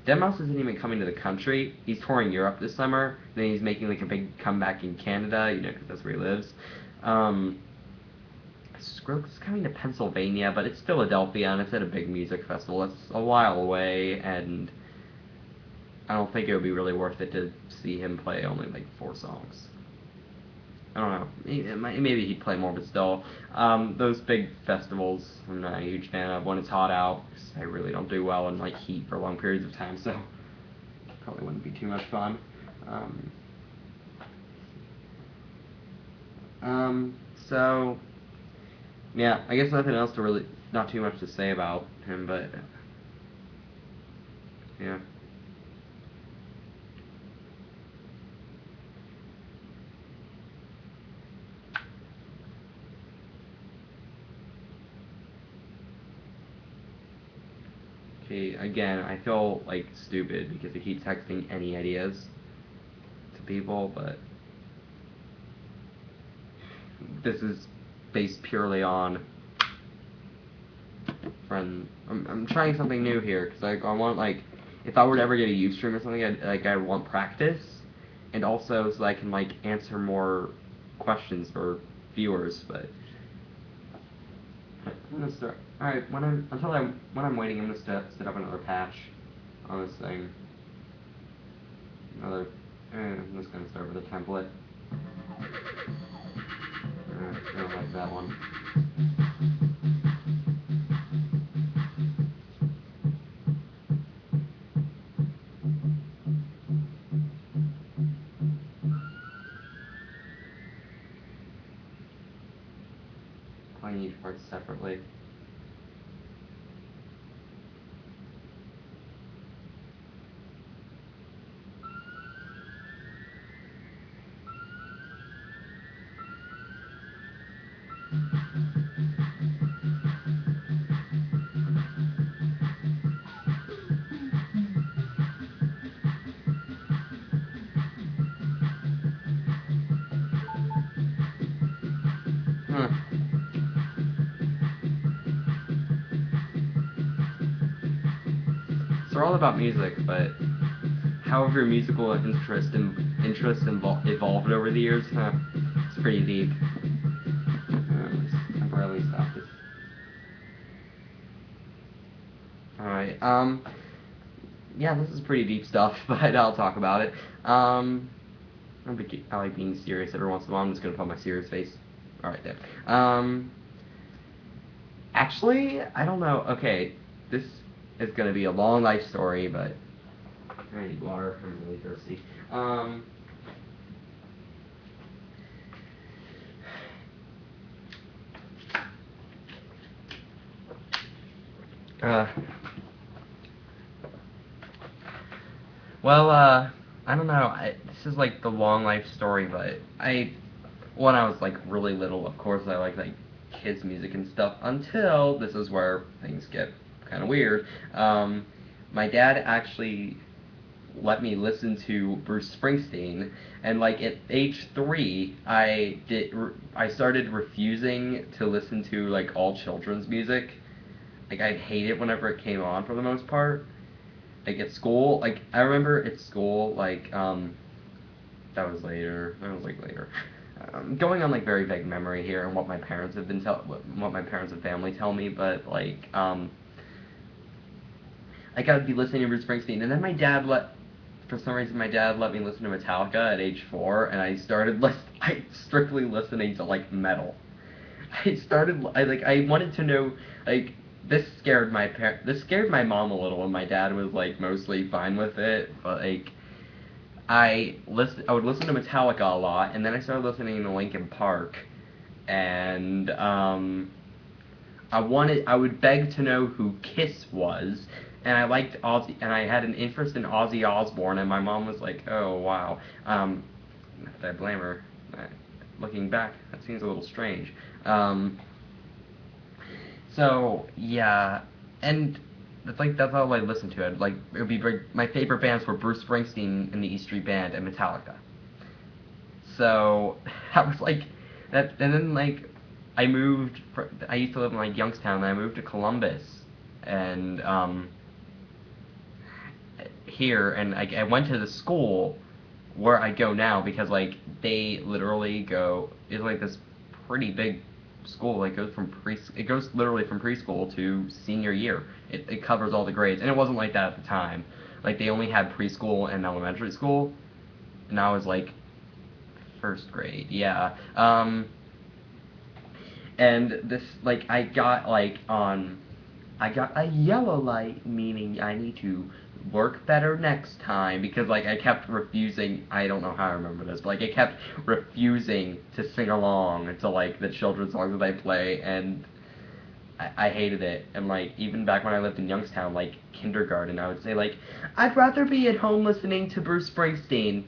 Deadmau5 isn't even coming to the country. He's touring Europe this summer. Then he's making like a big comeback in Canada, you know, because that's where he lives. Skrillex is coming to Pennsylvania, but it's Philadelphia and it's at a big music festival. It's a while away, and I don't think it would be really worth it to see him play only like 4 songs. I don't know. Maybe he'd play more, but still, those big festivals I'm not a huge fan of when it's hot out. 'Cause I really don't do well in like heat for long periods of time, so probably wouldn't be too much fun. So yeah, I guess nothing else to really, not too much to say about him, but yeah. Okay, again, I feel like stupid because I keep texting any ideas to people, but this is based purely on friend. I'm trying something new here because like I want like if I were to ever get a Ustream or something, I want practice, and also so I can like answer more questions for viewers. But I'm gonna start. All right, when I'm waiting, I'm gonna set up another patch on this thing. I'm just gonna start with a template. I don't like that one. Playing each part separately. Huh. So we're all about music, but how have your musical interests evolved over the years? Huh. It's pretty deep. Let's temporarily stop this. Alright, yeah, this is pretty deep stuff, but I'll talk about it. I like being serious every once in a while. I'm just gonna put my serious face. Alright, there. Actually, I don't know. Okay, this is gonna be a long life story, but I need water. I'm really thirsty. Uh, well, I don't know. This is like the long life story, but when I was like really little, of course, I like kids music and stuff. Until this is where things get kind of weird. My dad actually let me listen to Bruce Springsteen, and like at age 3, I started refusing to listen to like all children's music. Like I'd hate it whenever it came on for the most part. Like at school, like I remember at school, like that was later. That was like later. Going on like very vague memory here and what my parents have what my parents and family tell me, but like I would be listening to Bruce Springsteen, and then for some reason my dad let me listen to Metallica at age 4, and I strictly listening to like metal. I wanted to know like this scared my mom a little, and my dad was like mostly fine with it, but like I would listen to Metallica a lot, and then I started listening to Linkin Park, and I would beg to know who Kiss was, and I liked Ozzy, and I had an interest in Ozzy Osbourne, and my mom was like, "Oh wow," not that I blame her. Looking back, that seems a little strange. Um, so yeah, and that's all I listened to. It would be my favorite bands were Bruce Springsteen and the E Street Band and Metallica. So I was like that, and then I moved. I used to live in Youngstown, and I moved to Columbus, and here, and I went to the school where I go now because they literally go. It's this pretty big school. It goes literally from preschool to senior year. It covers all the grades, and it wasn't like that at the time. They only had preschool and elementary school, and I was first grade, yeah. And this I got a yellow light, meaning I need to work better next time because I kept refusing. I don't know how I remember this, but I kept refusing to sing along to the children's songs that they play, and I hated it. And even back when I lived in Youngstown, kindergarten, I would say I'd rather be at home listening to Bruce Springsteen.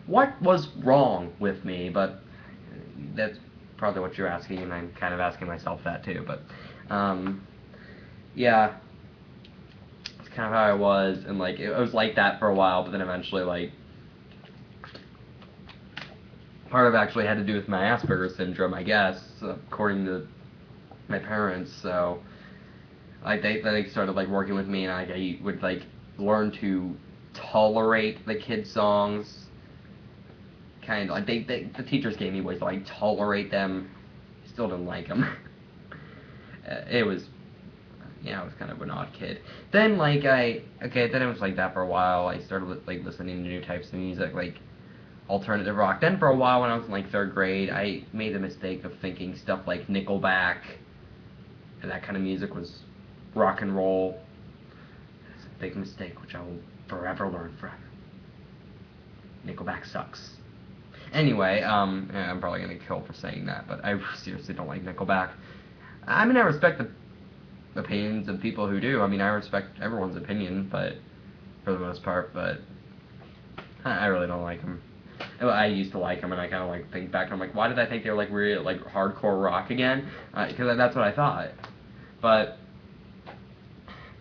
What was wrong with me? But that's probably what you're asking, and I'm kind of asking myself that too. But yeah, it's kind of how I was, and it was like that for a while. But then eventually, part of it actually had to do with my Asperger's syndrome, I guess, according to my parents. So they started working with me, and I would learn to tolerate the kids' songs. Kind of the teachers gave me ways to tolerate them. Still didn't like them. It was, I was kind of an odd kid. Then then it was like that for a while. I started listening to new types of music, alternative rock. Then for a while when I was in third grade, I made the mistake of thinking stuff like Nickelback and that kind of music was rock and roll. It's a big mistake which I will forever learn forever. Nickelback sucks. Anyway, I'm probably gonna kill for saying that, but I seriously don't like Nickelback. I mean, I respect the opinions of people who do. I mean, I respect everyone's opinion, but for the most part, but I really don't like them. I used to like them, and I kind of think back, and I'm why did I think they were real hardcore rock again? Because that's what I thought. But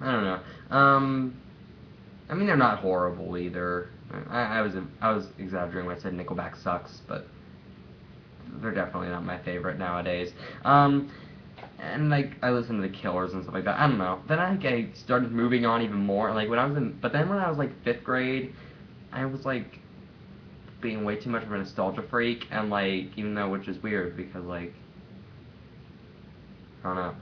I don't know. I mean, they're not horrible either. I was exaggerating when I said Nickelback sucks, but they're definitely not my favorite nowadays. And I listen to the Killers and stuff like that. I don't know. Then I started moving on even more. But then when I was fifth grade, I was being way too much of a nostalgia freak, and even though, which is weird because I don't know,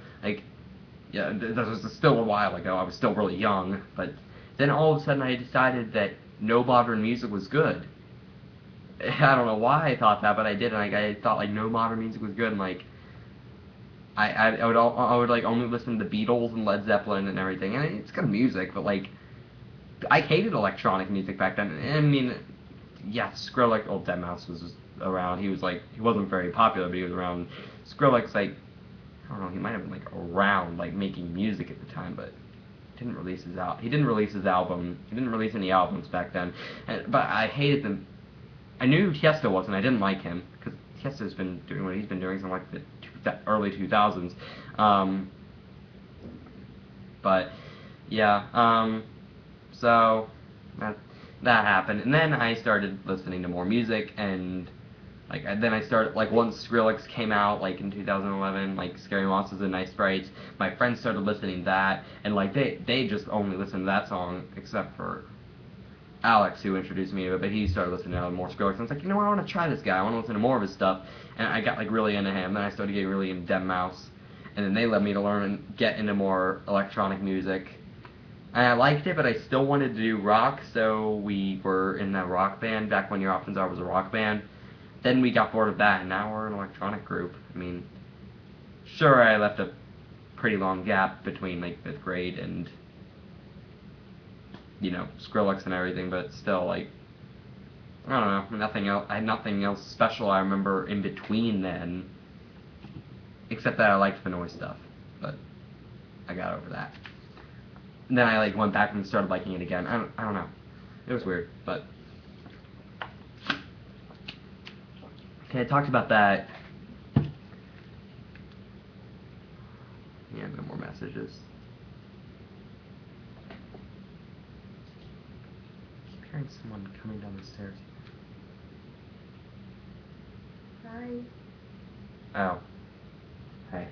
yeah, this was still a while ago. I was still really young, but then all of a sudden I decided that no modern music was good. I don't know why I thought that, but I did, and I thought no modern music was good, and I would only listen to the Beatles and Led Zeppelin and everything, and it's good music, but I hated electronic music back then. I mean, yeah, Skrillex, old Deadmau5 was around. He wasn't very popular, but he was around. Skrillex, I don't know, he might have been around making music at the time, but he didn't release his album. He didn't release any albums back then. But I hated them. I knew who Tiesto was, and I didn't like him because Tiesto's been doing what he's been doing since the early 2000s. But yeah, so that happened, and then I started listening to more music, and then I started once Skrillex came out in 2011, Scary Monsters and Night Sprites. My friends started listening to that, and they just only listened to that song, except for Alex, who introduced me to it, but he started listening to more Skrillex, and I was what, I want to try this guy. I want to listen to more of his stuff, and I got really into him. Then I started getting really into Deadmau5, and then they led me to learn and get into more electronic music. And I liked it, but I still wanted to do rock, so we were in a rock band back when Your Options Are was a rock band. Then we got bored of that, and now we're an electronic group. I mean, sure, I left a pretty long gap between 5th grade and you know, Skrillex and everything, but still, like, I don't know, nothing else. I had nothing else special I remember in between then, except that I liked the noise stuff, but I got over that. And then I like went back and started liking it again. I don't know. It was weird, but okay. I talked about that. Yeah, no more messages. I keep hearing someone coming down the stairs. Hi. Oh. Hey.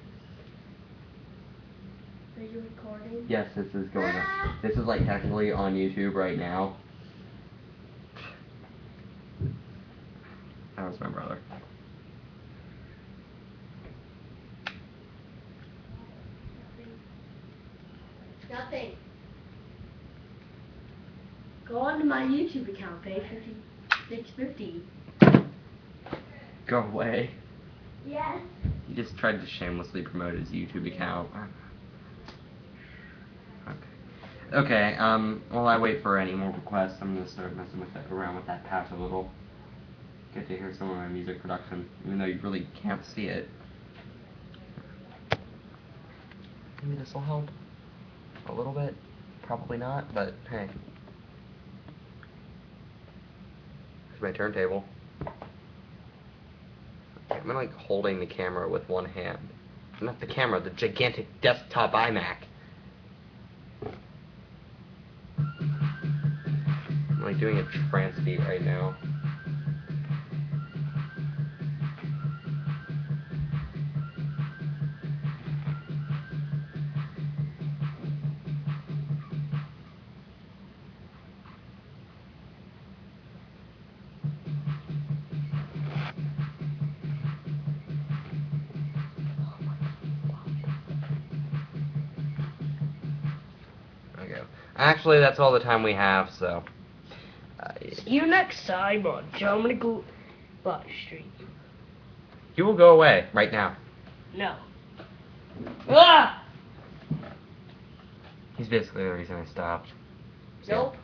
Are you recording? Yes, this is going on. This is like technically on YouTube right now. That was my brother. Nothing. Go on to my YouTube account, pay $56.50. Go away. Yes. He just tried to shamelessly promote his YouTube account. Okay, while I wait for any more requests, I'm gonna start messing around with that patch a little. Get to hear some of my music production, even though you really can't see it. Maybe this will help a little bit. Probably not, but hey. Here's my turntable. I'm like holding the camera with one hand. Not the camera, the gigantic desktop iMac. I'm like doing a trance beat right now. Okay. Actually, that's all the time we have, so. See you next time on Germany Bot Street. You will go away right now. No. Ah! He's basically the reason I stopped. So. Nope.